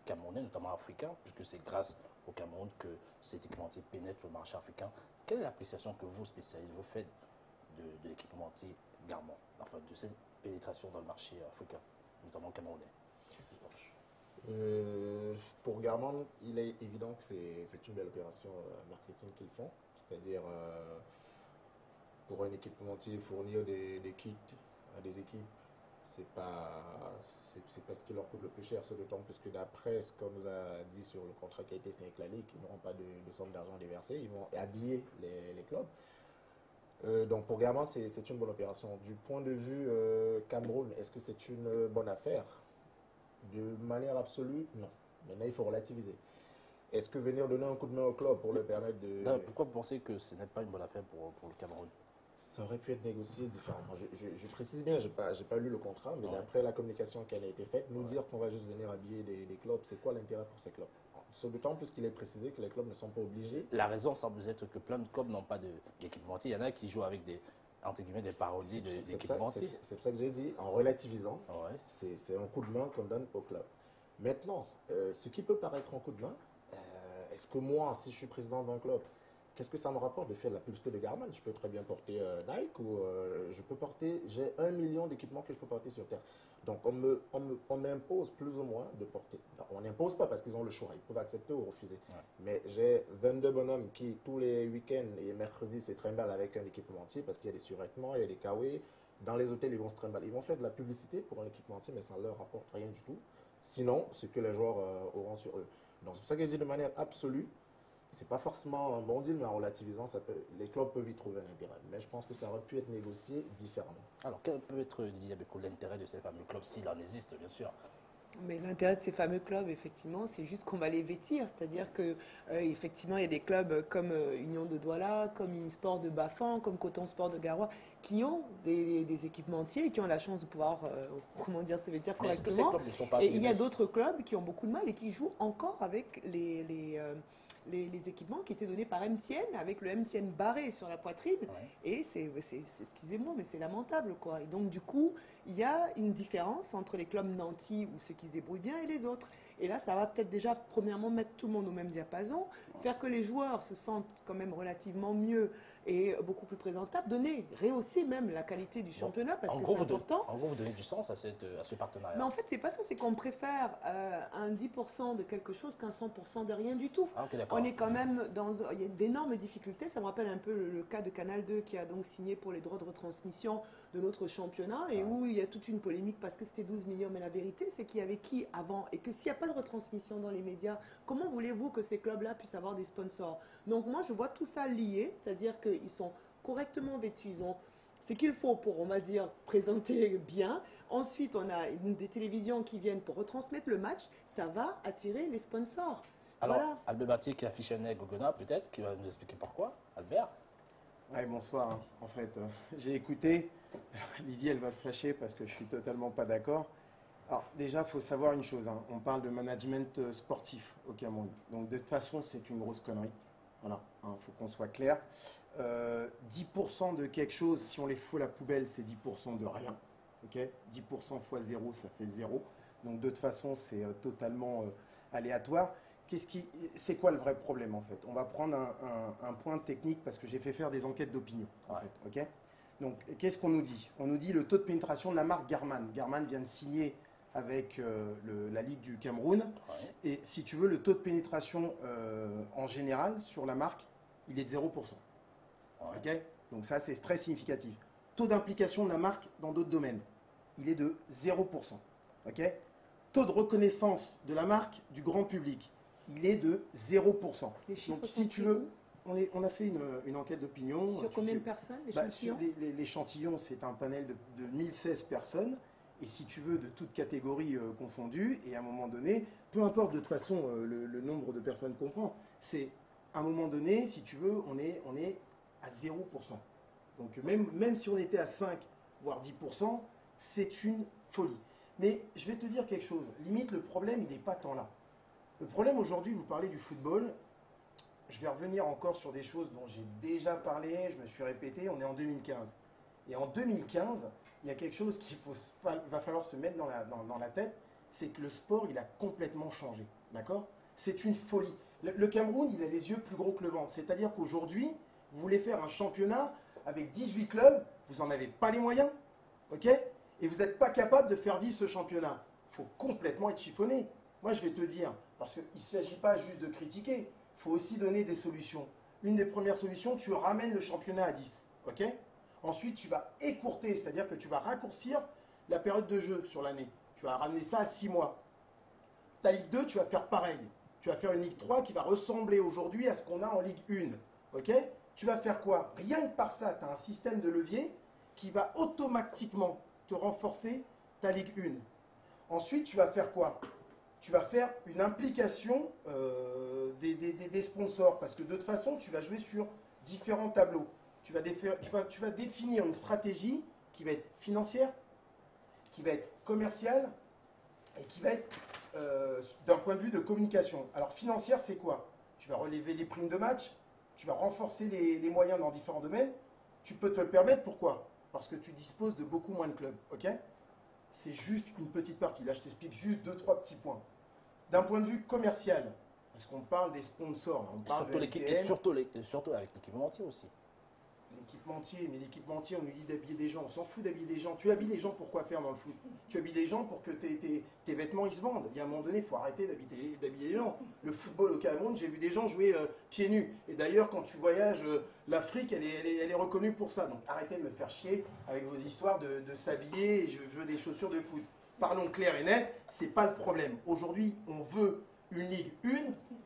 Speaker 2: camerounais, notamment africain, puisque c'est grâce au Cameroun que cet équipementier pénètre le marché africain. Quelle est l'appréciation que vous, spécialistes, vous faites de l'équipementier Garmin, enfin de cette pénétration dans le marché africain, notamment camerounais?
Speaker 3: Pour Garmin, il est évident que c'est une belle opération marketing qu'ils font. C'est-à-dire, pour un équipementier, fournir des kits à des équipes, c'est pas ce qui leur coûte le plus cher. C'est d'autant plus que d'après ce qu'on nous a dit sur le contrat qui a été signé avec la Ligue, ils n'auront pas de somme d'argent déversée. Ils vont habiller les clubs. Donc pour Garmin, c'est une bonne opération. Du point de vue Cameroun, est-ce que c'est une bonne affaire? De manière absolue, non. Maintenant, il faut relativiser. Est-ce que venir donner un coup de main au club pour le permettre de...
Speaker 2: Non, pourquoi vous pensez que ce n'est pas une bonne affaire pour le Cameroun?
Speaker 3: Ça aurait pu être négocié différemment. Je précise bien, je n'ai pas lu le contrat, mais d'après la communication qui a été faite, nous dire qu'on va juste venir habiller des clubs, c'est quoi l'intérêt pour ces clubs? D'autant plus qu'il est précisé que les clubs ne sont pas obligés.
Speaker 2: La raison semble être que plein de clubs n'ont pas d'équipementier. Il y en a qui jouent avec des, entre guillemets, des parodies d'équipementiers.
Speaker 3: C'est ça que j'ai dit, en relativisant, c'est un coup de main qu'on donne au club. Maintenant, ce qui peut paraître un coup de main, est-ce que moi, si je suis président d'un club, qu'est-ce que ça me rapporte de faire la publicité de Garmin? Je peux très bien porter Nike ou je peux porter, j'ai 1 million d'équipements que je peux porter sur Terre. Donc on m'impose plus ou moins de porter. On n'impose pas parce qu'ils ont le choix, ils peuvent accepter ou refuser. Mais j'ai 22 bonhommes qui tous les week-ends et mercredis se trimballent avec un équipementier parce qu'il y a des survêtements, il y a des kawé. Dans les hôtels, ils vont se trimballer. Ils vont faire de la publicité pour un équipementier, mais ça ne leur rapporte rien du tout. sinon ce que les joueurs auront sur eux. Donc c'est pour ça que je dis de manière absolue, c'est pas forcément un bon deal, mais en relativisant, les clubs peuvent y trouver un intérêt. Mais je pense que ça aurait pu être négocié différemment.
Speaker 2: Alors, quel peut être, Didier Beko, l'intérêt de ces fameux clubs, s'il en existe, bien sûr?
Speaker 11: Mais l'intérêt de ces fameux clubs, effectivement, c'est juste qu'on va les vêtir. C'est-à-dire que, effectivement, il y a des clubs comme Union de Douala, comme Unisport de Bafan, comme Coton Sport de Garoua, qui ont des équipementiers et qui ont la chance de pouvoir, comment dire, se vêtir correctement. Et il y a d'autres clubs qui ont beaucoup de mal et qui jouent encore avec les équipements qui étaient donnés par MTN, avec le MTN barré sur la poitrine. Ouais. Et excusez-moi, mais c'est lamentable, quoi. Et donc, du coup, il y a une différence entre les clubs nantis ou ceux qui se débrouillent bien et les autres. Et là, ça va peut-être déjà, premièrement, mettre tout le monde au même diapason, faire que les joueurs se sentent quand même relativement mieux et beaucoup plus présentables, rehausser même la qualité du championnat, parce que c'est important.
Speaker 2: En gros, vous donnez du sens à ce partenariat.
Speaker 11: Mais en fait, c'est pas ça, c'est qu'on préfère un 10% de quelque chose qu'un 100% de rien du tout.
Speaker 2: Ah, okay,
Speaker 11: on est quand même il y a d'énormes difficultés. Ça me rappelle un peu le cas de Canal 2 qui a donc signé pour les droits de retransmission de notre championnat et où il y a toute une polémique parce que c'était 12 millions. Mais la vérité, c'est qu'il y avait qui avant? Et que s'il n'y a pas de retransmission dans les médias, comment voulez-vous que ces clubs-là puissent avoir des sponsors? Donc moi, je vois tout ça lié, c'est-à-dire qu'ils sont correctement vêtus, ils ont ce qu'il faut pour, on va dire, présenter bien. Ensuite, on a des télévisions qui viennent pour retransmettre le match. Ça va attirer les sponsors.
Speaker 2: Alors,
Speaker 11: voilà.
Speaker 2: Albert Battier qui affiche un Gogona, peut-être, qui va nous expliquer pourquoi. Albert?
Speaker 6: Oui, bonsoir. En fait, j'ai écouté. Lydie, elle va se fâcher parce que je suis totalement pas d'accord. Alors, déjà, il faut savoir une chose. On parle de management sportif au Cameroun. Donc, de toute façon, c'est une grosse connerie. Voilà, faut qu'on soit clair. 10% de quelque chose, si on les fout à la poubelle, c'est 10% de rien. Okay, 10% fois 0, ça fait 0. Donc, de toute façon, c'est totalement aléatoire. C'est quoi le vrai problème, en fait? On va prendre un point technique parce que j'ai fait faire des enquêtes d'opinion. En fait, okay. Donc, qu'est-ce qu'on nous dit? On nous dit le taux de pénétration de la marque Garman. Garman vient de signer avec la Ligue du Cameroun. Ouais. Et si tu veux, le taux de pénétration en général sur la marque, il est de 0%. Ouais. Okay, donc ça, c'est très significatif. Taux d'implication de la marque dans d'autres domaines, il est de 0%. Okay, taux de reconnaissance de la marque du grand public, il est de 0%. Donc si tu veux, on a fait une enquête d'opinion.
Speaker 11: Sur combien de personnes, l'échantillon?
Speaker 6: L'échantillon, c'est un panel de 1016 personnes. Et si tu veux, de toutes catégories confondues, et à un moment donné, peu importe de toute façon le nombre de personnes qu'on prend, c'est à un moment donné, si tu veux, on est à 0%. Donc même si on était à 5, voire 10%, c'est une folie. Mais je vais te dire quelque chose, limite le problème, il n'est pas tant là. Le problème aujourd'hui, vous parlez du football, je vais revenir encore sur des choses dont j'ai déjà parlé, je me suis répété, on est en 2015. Et en 2015, il y a quelque chose qu'il va falloir se mettre dans la tête, c'est que le sport, il a complètement changé. D'accord? C'est une folie. Le Cameroun, il a les yeux plus gros que le ventre. C'est-à-dire qu'aujourd'hui, vous voulez faire un championnat avec 18 clubs, vous n'en avez pas les moyens, ok? Et vous n'êtes pas capable de faire vivre ce championnat. Il faut complètement être chiffonné. Moi, je vais te dire, parce qu'il ne s'agit pas juste de critiquer, il faut aussi donner des solutions. Une des premières solutions, tu ramènes le championnat à 10, ok? Ensuite, tu vas écourter, c'est-à-dire que tu vas raccourcir la période de jeu sur l'année. Tu vas ramener ça à 6 mois. Ta Ligue 2, tu vas faire pareil. Tu vas faire une Ligue 3 qui va ressembler aujourd'hui à ce qu'on a en Ligue 1. Ok? Tu vas faire quoi? Rien que par ça, tu as un système de levier qui va automatiquement te renforcer ta Ligue 1. Ensuite, tu vas faire quoi? Tu vas faire une implication des sponsors parce que de toute façon, tu vas jouer sur différents tableaux. Tu vas définir une stratégie qui va être financière, qui va être commerciale et qui va être d'un point de vue de communication. Alors financière, c'est quoi? Tu vas relever les primes de match, tu vas renforcer les moyens dans différents domaines. Tu peux te le permettre, pourquoi? Parce que tu disposes de beaucoup moins de clubs. Ok? C'est juste une petite partie. Là, je t'explique juste 2-3 petits points. D'un point de vue commercial, parce qu'on parle des sponsors, là, on parle
Speaker 2: surtout avec l'équipementier aussi.
Speaker 6: L'équipementier, mais l'équipementier, on nous dit d'habiller des gens. On s'en fout d'habiller des gens. Tu habilles les gens pour quoi faire dans le foot? Tu habilles les gens pour que tes vêtements ils se vendent. Il y a un moment donné, il faut arrêter d'habiller les gens. Le football au Cameroun, j'ai vu des gens jouer pieds nus. Et d'ailleurs, quand tu voyages, l'Afrique, elle est reconnue pour ça. Donc arrêtez de me faire chier avec vos histoires de s'habiller et je veux des chaussures de foot. Parlons clair et net, ce n'est pas le problème. Aujourd'hui, on veut une Ligue 1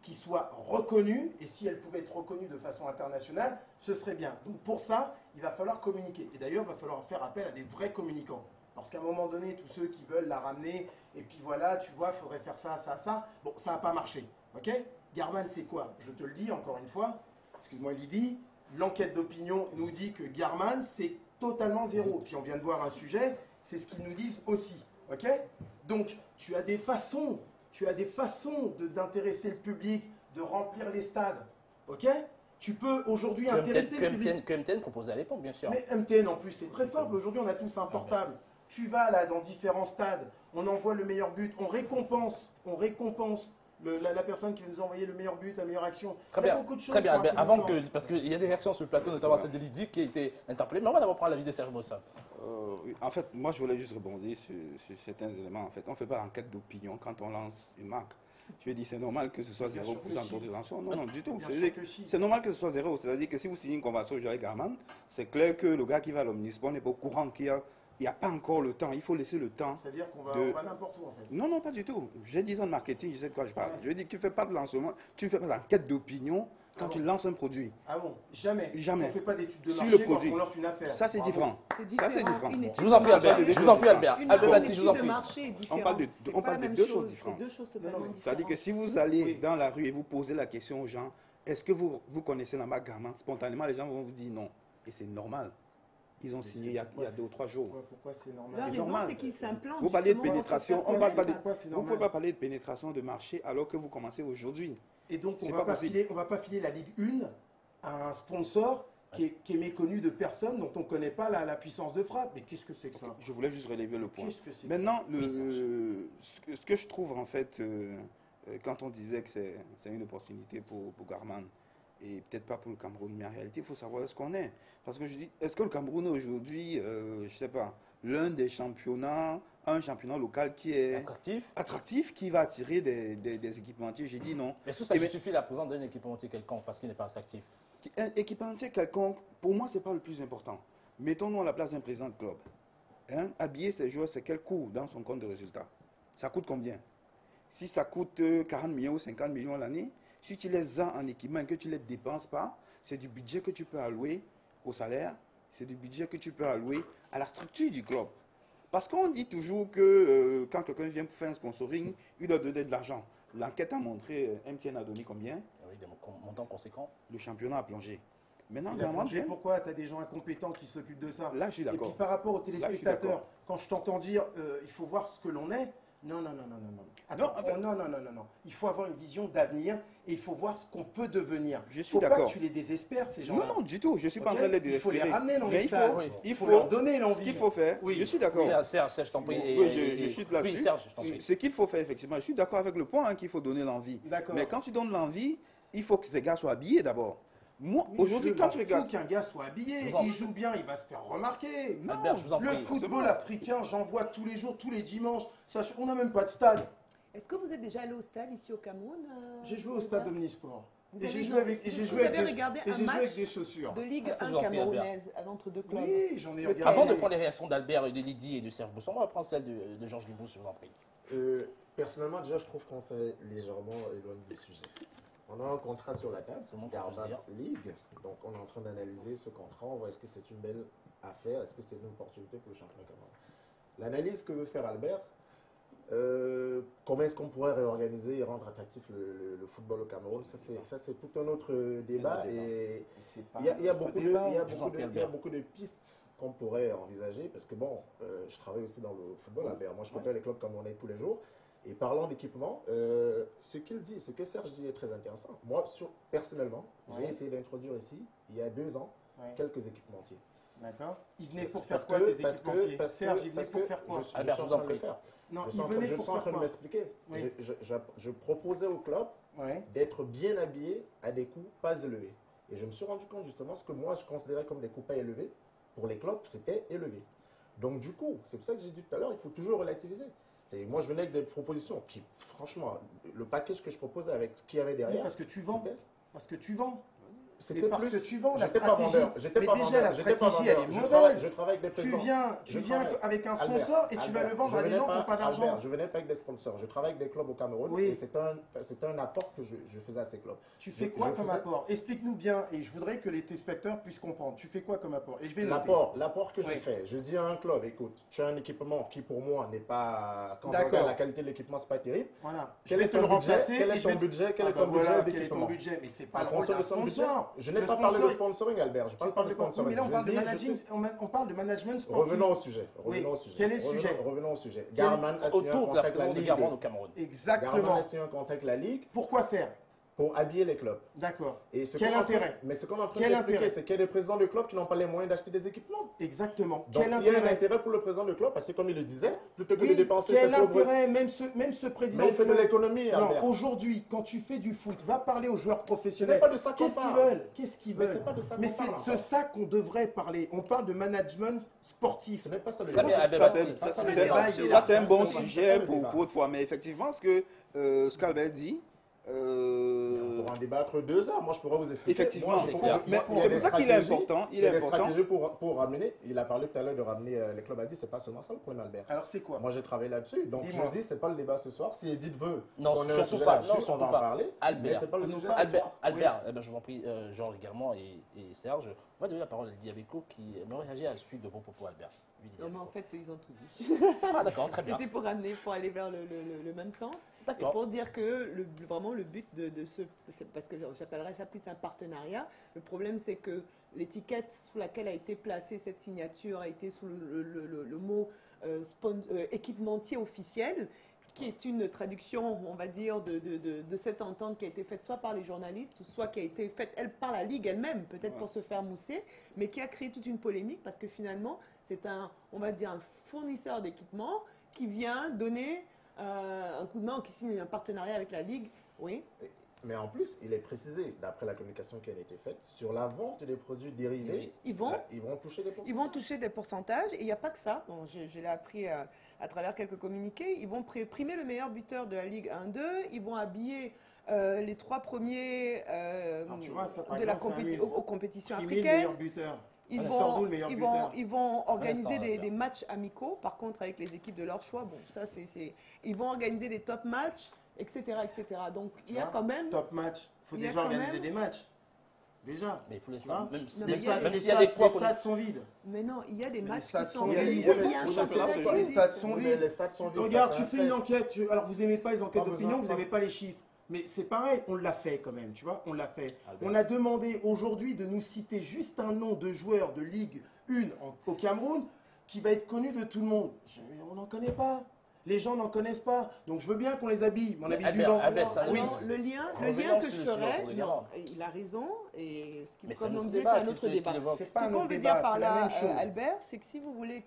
Speaker 6: qui soit reconnue, et si elle pouvait être reconnue de façon internationale, ce serait bien. Donc pour ça, il va falloir communiquer. Et d'ailleurs, il va falloir faire appel à des vrais communicants. Parce qu'à un moment donné, tous ceux qui veulent la ramener, et puis voilà, tu vois, il faudrait faire ça, ça, ça, bon, ça n'a pas marché. Ok? Garman, c'est quoi? Je te le dis encore une fois, excuse-moi Lydie, l'enquête d'opinion nous dit que Garman, c'est totalement zéro. Puis on vient de voir un sujet, c'est ce qu'ils nous disent aussi. Ok? Donc, tu as des façons d'intéresser le public, de remplir les stades. Ok? Tu peux aujourd'hui intéresser le public.
Speaker 2: Que MTN proposait à l'époque, bien sûr.
Speaker 6: Mais MTN en plus, c'est très simple. Aujourd'hui, on a tous un portable. Tu vas là dans différents stades, on envoie le meilleur but, on récompense la personne qui va nous envoyer le meilleur but, la meilleure action.
Speaker 2: Très
Speaker 6: Il y a
Speaker 2: bien,
Speaker 6: beaucoup de choses.
Speaker 2: très bien.
Speaker 6: pour un
Speaker 2: Avant
Speaker 6: communicant.
Speaker 2: que, parce qu'il y a des réactions sur le plateau, notamment celle de Lydie qui a été interpellée. Mais on va d'abord prendre l'avis de Serge Bossa.
Speaker 7: Oui, en fait, moi, je voulais juste rebondir sur certains éléments. En fait, on ne fait pas d'enquête d'opinion quand on lance une marque. Je veux dire, c'est normal que ce soit 0% de lancement. Non, non, du tout. C'est normal que ce soit 0. C'est-à-dire que si vous signez une convention avec Garman, c'est clair que le gars qui va à l'Omnisport n'est pas au courant qu'il n'y a pas encore le temps. Il faut laisser le temps.
Speaker 6: C'est-à-dire qu'on va n'importe où, en fait.
Speaker 7: Non, non, pas du tout. J'ai 10 ans de marketing, je sais de quoi je parle. Je veux dire, tu ne fais pas de lancement, tu ne fais pas d'enquête d'opinion quand tu lances un produit.
Speaker 6: Ah bon? Jamais.
Speaker 7: Jamais.
Speaker 6: On ne fait pas d'études de
Speaker 7: Sur
Speaker 6: marché
Speaker 7: le produit.
Speaker 6: quand on lance une affaire.
Speaker 7: Ça, c'est différent. Ça, c'est différent.
Speaker 2: Je vous en prie, Albert. Je vous en prie, Albert. Albert Baptiste, je vous en prie.
Speaker 7: On parle de deux choses différentes.
Speaker 11: C'est deux choses totalement différentes.
Speaker 7: C'est-à-dire que si vous allez dans la rue et vous posez la question aux gens, est-ce que vous connaissez la marque Garman? Spontanément, les gens vont vous dire non. Et c'est normal. Ils ont signé il y a 2 ou 3 jours.
Speaker 6: Pourquoi c'est normal?
Speaker 11: La raison, c'est qu'ils s'implantent.
Speaker 7: Vous parlez de pénétration. Vous ne pouvez pas
Speaker 6: pas.
Speaker 7: parler de pénétration de marché alors que vous commencez aujourd'hui.
Speaker 6: Et donc, on ne va pas filer la Ligue 1 à un sponsor qui est méconnu de personne, dont on ne connaît pas la puissance de frappe. Mais qu'est-ce que c'est que ça?
Speaker 7: Je voulais juste relever le point.
Speaker 6: Qu'est-ce que c'est que
Speaker 7: Maintenant,
Speaker 6: ça?
Speaker 7: ce que je trouve en fait, quand on disait que c'est une opportunité pour Garman, et peut-être pas pour le Cameroun, mais en réalité, il faut savoir où est-ce qu'on est. Parce que je dis, est-ce que le Cameroun est aujourd'hui, je ne sais pas, l'un des championnats, un championnat local qui est attractif qui va attirer des équipementiers? J'ai dit non.
Speaker 2: Mais est-ce que ça justifie la présence d'un équipementier quelconque parce qu'il n'est pas attractif?
Speaker 7: Un équipementier quelconque, pour moi, ce n'est pas le plus important. Mettons-nous à la place d'un président de club. Hein? Habiller ses joueurs, c'est quel coût dans son compte de résultat? Ça coûte combien? Si ça coûte 40 millions ou 50 millions l'année, si tu les as en équipement et que tu ne les dépenses pas, c'est du budget que tu peux allouer au salaire, c'est du budget que tu peux allouer à la structure du club. Parce qu'on dit toujours que quand quelqu'un vient pour faire un sponsoring, il doit donner de l'argent. L'enquête a montré, MTN a donné combien?
Speaker 2: Oui, des montants conséquents.
Speaker 7: Le championnat a plongé. Maintenant,
Speaker 6: pourquoi tu as des gens incompétents qui s'occupent de ça?
Speaker 7: Là, je suis d'accord.
Speaker 6: Et puis par rapport aux téléspectateurs, quand je t'entends dire il faut voir ce que l'on est, non. Attends, non. Il faut avoir une vision d'avenir et il faut voir ce qu'on peut devenir.
Speaker 7: Je suis
Speaker 6: faut
Speaker 7: d'accord.
Speaker 6: pas que tu les désespères, ces gens-là.
Speaker 7: Non, du tout. Je ne suis pas en train de les désespérer.
Speaker 6: Il faut les ramener dans les stades.
Speaker 7: Il faut
Speaker 6: leur donner l'envie.
Speaker 7: Ce qu'il faut faire, je suis d'accord.
Speaker 2: Serge, je t'en prie.
Speaker 7: Je suis là-dessus.
Speaker 2: Oui, Serge, je t'en prie.
Speaker 7: Ce qu'il faut faire, effectivement, je suis d'accord avec le point qu'il faut donner l'envie. Mais quand tu donnes l'envie, il faut que ces gars soient habillés d'abord. Moi, aujourd'hui, quand tu regardes.
Speaker 6: qu'un gars soit habillé, il joue bien, il va se faire remarquer. Non,
Speaker 2: Albert, je vous en prie.
Speaker 6: Le football africain, j'en vois tous les jours, tous les dimanches. On n'a même pas de stade.
Speaker 11: Est-ce que vous êtes déjà allé au stade ici au Cameroun?
Speaker 6: J'ai joué au stade Omnisport.
Speaker 11: Et
Speaker 6: j'ai joué avec des chaussures.
Speaker 11: De Ligue 1 camerounaise entre deux clubs.
Speaker 6: Oui, j'en ai regardé.
Speaker 2: Avant de prendre les réactions d'Albert, de Lydie et de Serge Bousson, on va prendre celle de Georges Libou, si je vous en prie.
Speaker 3: Personnellement, déjà, je trouve qu'on s'est légèrement éloigné du sujet. On a un contrat sur la table, Garman League. Donc, on est en train d'analyser ce contrat. On voit est-ce que c'est une belle affaire, est-ce que c'est une opportunité pour le championnat camerounais. L'analyse que veut faire Albert, comment est-ce qu'on pourrait réorganiser et rendre attractif le football au Cameroun? Ça, c'est tout un autre débat. Et il y a beaucoup de pistes qu'on pourrait envisager. Parce que bon, je travaille aussi dans le football, Albert. Moi, je côtoie les clubs camerounais tous les jours. Et parlant d'équipement, ce qu'il dit, ce que Serge dit est très intéressant. Moi, personnellement, j'ai essayé d'introduire ici, il y a 2 ans, quelques équipementiers.
Speaker 6: D'accord. Il venait pour faire quoi, des équipementiers? Serge, il venait pour faire quoi?
Speaker 2: Albert, je vous en prie.
Speaker 6: Non, il venait pour faire quoi?
Speaker 3: Je suis en train de m'expliquer. Je proposais au club d'être bien habillé à des coûts pas élevés. Et je me suis rendu compte justement ce que moi je considérais comme des coûts pas élevés. Pour les clubs, c'était élevé. Donc du coup, c'est pour ça que j'ai dit tout à l'heure, il faut toujours relativiser. Moi, je venais avec des propositions qui, franchement, le package que je proposais avec ce qu'il y avait derrière.
Speaker 6: Parce que tu vends. Parce que tu vends.
Speaker 3: C'était
Speaker 6: parce
Speaker 3: plus-
Speaker 6: que tu vends la
Speaker 3: j'étais pas
Speaker 6: stratégie.
Speaker 3: vendeur, j'étais
Speaker 6: Mais
Speaker 3: pas
Speaker 6: déjà,
Speaker 3: vendeur,
Speaker 6: la
Speaker 3: j'étais pas
Speaker 6: stratégie, elle
Speaker 3: vendeur.
Speaker 6: est
Speaker 3: Je
Speaker 6: mauvaise.
Speaker 3: travaille avec des
Speaker 6: Tu
Speaker 3: présidents.
Speaker 6: viens avec un sponsor et tu vas le vendre à des gens qui n'ont pas d'argent.
Speaker 3: Albert, je venais pas avec des sponsors. Je travaille avec des clubs au Cameroun
Speaker 6: Oui.
Speaker 3: et c'est un apport que je faisais à ces clubs.
Speaker 6: Tu fais
Speaker 3: Je-
Speaker 6: quoi
Speaker 3: je
Speaker 6: comme
Speaker 3: faisais-
Speaker 6: apport? Explique-nous bien et je voudrais que les téléspectateurs puissent comprendre. Tu fais quoi comme apport? Et je vais noter.
Speaker 3: L'apport que je
Speaker 6: Oui.
Speaker 3: fais, je dis à un club, écoute, tu as un équipement qui pour moi n'est pas, quand on
Speaker 6: D'accord.
Speaker 3: regarde la qualité de l'équipement, c'est pas terrible.
Speaker 6: Voilà. Je
Speaker 3: Quel
Speaker 6: vais
Speaker 3: est
Speaker 6: te le
Speaker 3: ton budget?
Speaker 6: remplacer.
Speaker 3: Quel
Speaker 6: et
Speaker 3: est
Speaker 6: je vais
Speaker 3: ton
Speaker 6: te-
Speaker 3: budget? Quel
Speaker 6: Ah
Speaker 3: est
Speaker 6: bah
Speaker 3: ton
Speaker 6: voilà,
Speaker 3: budget
Speaker 6: quel est ton
Speaker 3: d'équipement?
Speaker 6: budget? Mais c'est pas
Speaker 3: En
Speaker 6: le rôle
Speaker 3: fonction
Speaker 6: d'un
Speaker 3: de son budget.
Speaker 6: sponsor.
Speaker 3: Je n'ai
Speaker 6: Le
Speaker 3: pas parlé de
Speaker 6: sponsor,
Speaker 3: sponsoring, Albert. Je parle pas de
Speaker 6: Oui,
Speaker 3: sponsoring.
Speaker 6: mais là, on
Speaker 3: Je
Speaker 6: parle de
Speaker 3: dis, je
Speaker 6: management.
Speaker 3: suis-
Speaker 6: On parle de management sportif.
Speaker 3: Revenons au sujet.
Speaker 6: Oui.
Speaker 3: Revenons au sujet.
Speaker 6: Quel est le sujet?
Speaker 3: Revenons au sujet. Garman a signé un
Speaker 2: Autour de la
Speaker 3: contrat avec la
Speaker 2: présence de
Speaker 3: Ligue.
Speaker 2: Garman au Cameroun.
Speaker 3: Garman
Speaker 6: Exactement.
Speaker 3: a signé un contrat avec la Ligue
Speaker 6: Pourquoi faire?
Speaker 3: pour habiller les clubs.
Speaker 6: D'accord.
Speaker 3: Et ce
Speaker 6: Quel
Speaker 3: qu'on est en train-
Speaker 6: intérêt?
Speaker 3: Mais ce qu'on est en train
Speaker 6: Quel
Speaker 3: d'expliquer,
Speaker 6: intérêt?
Speaker 3: c'est qu'il y a des présidents de clubs qui n'ont pas les moyens d'acheter des équipements.
Speaker 6: Exactement.
Speaker 3: Donc
Speaker 6: Quel
Speaker 3: il y a un
Speaker 6: intérêt?
Speaker 3: intérêt pour le président de club, parce que comme il le disait, plutôt que de
Speaker 6: Oui,
Speaker 3: dépenser
Speaker 6: quel
Speaker 3: cette pauvre...
Speaker 6: intérêt? Même ce président.
Speaker 3: Mais il fait de
Speaker 6: club-
Speaker 3: l'économie,
Speaker 6: Non,
Speaker 3: Albert.
Speaker 6: aujourd'hui, quand tu fais du foot, va parler aux joueurs professionnels.
Speaker 3: Ce n'est pas de ça qu'on
Speaker 6: Qu'est-ce qu'ils
Speaker 3: parle.
Speaker 6: veulent? Qu'est-ce qu'ils
Speaker 3: Mais
Speaker 6: veulent?
Speaker 3: c'est pas de ça
Speaker 6: Mais
Speaker 3: qu'on
Speaker 6: c'est
Speaker 3: parle,
Speaker 6: de
Speaker 3: encore.
Speaker 6: ça qu'on devrait parler. On parle de management sportif.
Speaker 3: Ce n'est pas ça le
Speaker 2: Très bien, Albert,
Speaker 7: Ça,
Speaker 2: merci.
Speaker 7: c'est-
Speaker 6: Ça,
Speaker 7: ça,
Speaker 6: c'est
Speaker 7: c'est-
Speaker 6: débat, il est
Speaker 7: ça,
Speaker 6: là.
Speaker 7: c'est un bon
Speaker 3: C'est
Speaker 7: sujet
Speaker 3: le
Speaker 7: pour
Speaker 3: débat.
Speaker 7: toi. Mais effectivement, ce qu'Albert dit,
Speaker 3: On pourra en débattre 2 heures. Moi, je pourrais vous expliquer.
Speaker 7: effectivement,
Speaker 3: Moi, je trouve-
Speaker 7: mais
Speaker 3: il y a
Speaker 7: c'est
Speaker 3: des
Speaker 7: pour ça qu'il est
Speaker 3: stratégies-
Speaker 7: important.
Speaker 3: Il y a des stratégies pour ramener. Il a parlé tout à l'heure de ramener les clubs à 10. C'est pas seulement ça le problème, Albert.
Speaker 6: Alors c'est quoi?
Speaker 3: Moi, j'ai travaillé là-dessus. Donc,
Speaker 6: Dis-moi.
Speaker 3: je dis, c'est pas le débat ce soir. Si Edith veut
Speaker 2: Non,
Speaker 3: qu'on ait un
Speaker 2: surtout
Speaker 3: sujet
Speaker 2: pas.
Speaker 3: là-dessus,
Speaker 2: Non,
Speaker 3: on
Speaker 2: surtout
Speaker 3: va en
Speaker 2: pas.
Speaker 3: parler. Mais
Speaker 2: Albert,
Speaker 3: c'est pas le sujet ce
Speaker 2: Albert,
Speaker 3: soir.
Speaker 2: Albert, eh ben, je vous en prie, Georges également et Serge. On va donner la parole à Diabeco qui aimerait réagir à la suite de vos propos, Albert. Lui,
Speaker 11: Non, mais
Speaker 2: Diabeco.
Speaker 11: en fait, ils ont tout dit.
Speaker 2: Ah, d'accord, très bien.
Speaker 11: C'était pour aller vers le même sens. Et
Speaker 2: D'accord.
Speaker 11: pour dire que vraiment le but de ce, c'est parce que j'appellerais ça plus un partenariat. Le problème, c'est que l'étiquette sous laquelle a été placée cette signature a été sous le mot équipementier officiel, qui est une traduction, on va dire, de cette entente qui a été faite soit par les journalistes, soit qui a été faite par la Ligue elle-même, peut-être pour se faire mousser, mais qui a créé toute une polémique parce que finalement, c'est on va dire, un fournisseur d'équipements qui vient donner un coup de main ou qui signe un partenariat avec la Ligue. Oui.
Speaker 3: Mais en plus, il est précisé, d'après la communication qui a été faite, sur la vente des produits dérivés,
Speaker 11: Ils vont
Speaker 3: toucher des pourcentages.
Speaker 11: Ils vont toucher des pourcentages et il n'y a pas que ça. Bon, je l'ai appris à travers quelques communiqués. Ils vont primer le meilleur buteur de la Ligue 1-2. Ils vont habiller les 3 premiers
Speaker 6: Alors, tu vois, ça, par
Speaker 11: de la
Speaker 6: exemple, ça amuse.
Speaker 11: aux compétitions
Speaker 6: Primer le
Speaker 11: africaines.
Speaker 6: meilleur buteur.
Speaker 11: Ils
Speaker 6: Elle sort d'où,
Speaker 11: vont,
Speaker 6: le meilleur
Speaker 11: ils,
Speaker 6: buteur
Speaker 11: vont, ils vont organiser
Speaker 2: l'instant,
Speaker 11: des
Speaker 2: Albert.
Speaker 11: matchs amicaux, par contre avec les équipes de leur choix. Bon, ça ils vont organiser des top matchs, etc., etc. Donc il y a
Speaker 6: vois,
Speaker 11: quand même.
Speaker 6: Top match. Il faut
Speaker 11: il y a
Speaker 6: déjà
Speaker 11: quand
Speaker 6: organiser
Speaker 11: même-
Speaker 6: des matchs. Déjà.
Speaker 2: Mais il faut les
Speaker 6: Tu vois
Speaker 2: même
Speaker 11: Non,
Speaker 2: si-
Speaker 11: mais
Speaker 2: même
Speaker 11: il y a-
Speaker 2: si- même
Speaker 6: les
Speaker 2: s'il y a des
Speaker 6: stades-
Speaker 2: points
Speaker 6: les stades sont vides.
Speaker 11: Mais non, il y a des
Speaker 6: Mais
Speaker 11: matchs
Speaker 6: les
Speaker 11: qui
Speaker 6: stades
Speaker 11: sont
Speaker 6: sont
Speaker 11: organisés.
Speaker 6: vides.
Speaker 11: Il y a un
Speaker 6: Les
Speaker 11: championnat qui
Speaker 6: stades
Speaker 11: existe.
Speaker 6: sont
Speaker 3: Oui,
Speaker 6: vides.
Speaker 3: les stades sont vides.
Speaker 6: Regarde,
Speaker 3: ça,
Speaker 6: tu
Speaker 3: c'est
Speaker 6: fais
Speaker 3: un
Speaker 6: une
Speaker 3: fait.
Speaker 6: enquête. Alors, vous n'aimez pas les enquêtes
Speaker 3: Pas
Speaker 6: d'opinion,
Speaker 3: besoin,
Speaker 6: vous
Speaker 3: pas-
Speaker 6: n'aimez pas les chiffres. Mais c'est pareil, on l'a fait quand même, tu vois, on l'a fait.
Speaker 3: Albert.
Speaker 6: On a demandé aujourd'hui de nous citer juste un nom de joueur de Ligue 1 au Cameroun qui va être connu de tout le monde. On n'en connaît pas. Les gens n'en connaissent pas. Donc je veux bien qu'on les habille. Mais on
Speaker 2: Mais
Speaker 6: habille
Speaker 2: Albert,
Speaker 6: du vent.
Speaker 2: Albert, ça,
Speaker 6: Oui.
Speaker 11: Alors, le lien
Speaker 2: Revenons
Speaker 11: que je
Speaker 2: sur le sujet
Speaker 11: ferais,
Speaker 2: autour de
Speaker 11: non,
Speaker 2: Garand.
Speaker 11: il a raison, et ce qui,
Speaker 2: Mais c'est un
Speaker 11: comme on
Speaker 2: autre
Speaker 11: disait, c'est
Speaker 2: débat
Speaker 11: un
Speaker 2: qu'il
Speaker 11: autre
Speaker 2: fait-
Speaker 11: débat.
Speaker 2: qu'il évoque.
Speaker 6: C'est
Speaker 11: Ce
Speaker 6: pas un
Speaker 11: qu'on
Speaker 6: autre
Speaker 11: veut
Speaker 6: débat,
Speaker 11: dire par
Speaker 6: c'est la
Speaker 11: là,
Speaker 6: même chose.
Speaker 11: Albert, c'est que si vous voulez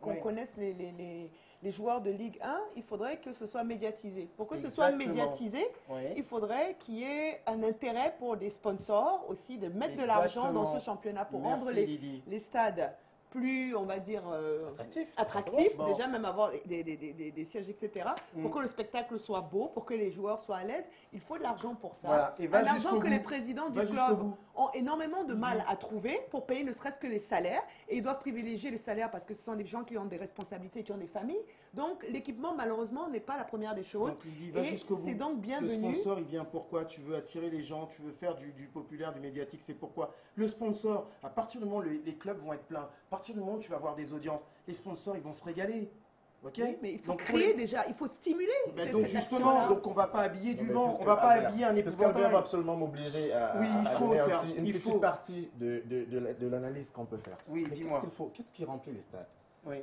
Speaker 11: qu'on
Speaker 6: Ouais.
Speaker 11: connaisse les joueurs de Ligue 1, il faudrait que ce soit médiatisé. Pour que ce soit
Speaker 6: Exactement.
Speaker 11: médiatisé,
Speaker 6: Ouais.
Speaker 11: il faudrait qu'il y ait un intérêt pour des sponsors aussi de mettre de l'argent dans ce championnat pour
Speaker 6: Merci,
Speaker 11: rendre
Speaker 6: Lydie.
Speaker 11: les stades plus, on va dire,
Speaker 2: Attractif.
Speaker 6: Bon.
Speaker 11: déjà même avoir des sièges, etc. Pour que le spectacle soit beau, pour que les joueurs soient à l'aise, il faut de l'argent pour ça.
Speaker 6: Voilà. Et va
Speaker 11: Un argent
Speaker 6: jusqu'au
Speaker 11: que
Speaker 6: bout.
Speaker 11: les présidents du
Speaker 6: Va jusqu'au
Speaker 11: club
Speaker 6: bout.
Speaker 11: ont énormément de mal à trouver pour payer ne serait-ce que les salaires. Et ils doivent privilégier les salaires parce que ce sont des gens qui ont des responsabilités, qui ont des familles. Donc l'équipement, malheureusement, n'est pas la première des choses.
Speaker 6: Donc, Lydie, va
Speaker 11: Et
Speaker 6: jusqu'au bout.
Speaker 11: c'est donc
Speaker 6: Le
Speaker 11: bienvenu.
Speaker 6: sponsor, il vient pourquoi? Tu veux attirer les gens, tu veux faire du populaire, du médiatique, c'est pourquoi. Le sponsor, à partir du moment où les clubs vont être pleins, à partir du moment où tu vas avoir des audiences, les sponsors, ils vont se régaler. Ok?
Speaker 11: Oui, mais il faut
Speaker 6: Donc, pour
Speaker 11: créer
Speaker 6: les-
Speaker 11: déjà, il faut stimuler.
Speaker 6: Ben,
Speaker 11: cette
Speaker 6: donc justement,
Speaker 11: action-là.
Speaker 6: donc on va pas habiller du
Speaker 3: Non, mais
Speaker 6: vent,
Speaker 3: puisque
Speaker 6: on va pas
Speaker 3: Albert-
Speaker 6: habiller un
Speaker 3: Puisqu'Albert va
Speaker 6: épouvantail.
Speaker 3: absolument m'obliger à,
Speaker 6: Oui, il
Speaker 3: à
Speaker 6: faut,
Speaker 3: donner
Speaker 6: Serge,
Speaker 3: une
Speaker 6: il
Speaker 3: petite
Speaker 6: faut.
Speaker 3: partie de l'analyse qu'on peut faire.
Speaker 6: Oui,
Speaker 3: Mais
Speaker 6: dis-moi.
Speaker 3: Qu'est-ce qui remplit les stades?
Speaker 6: Oui,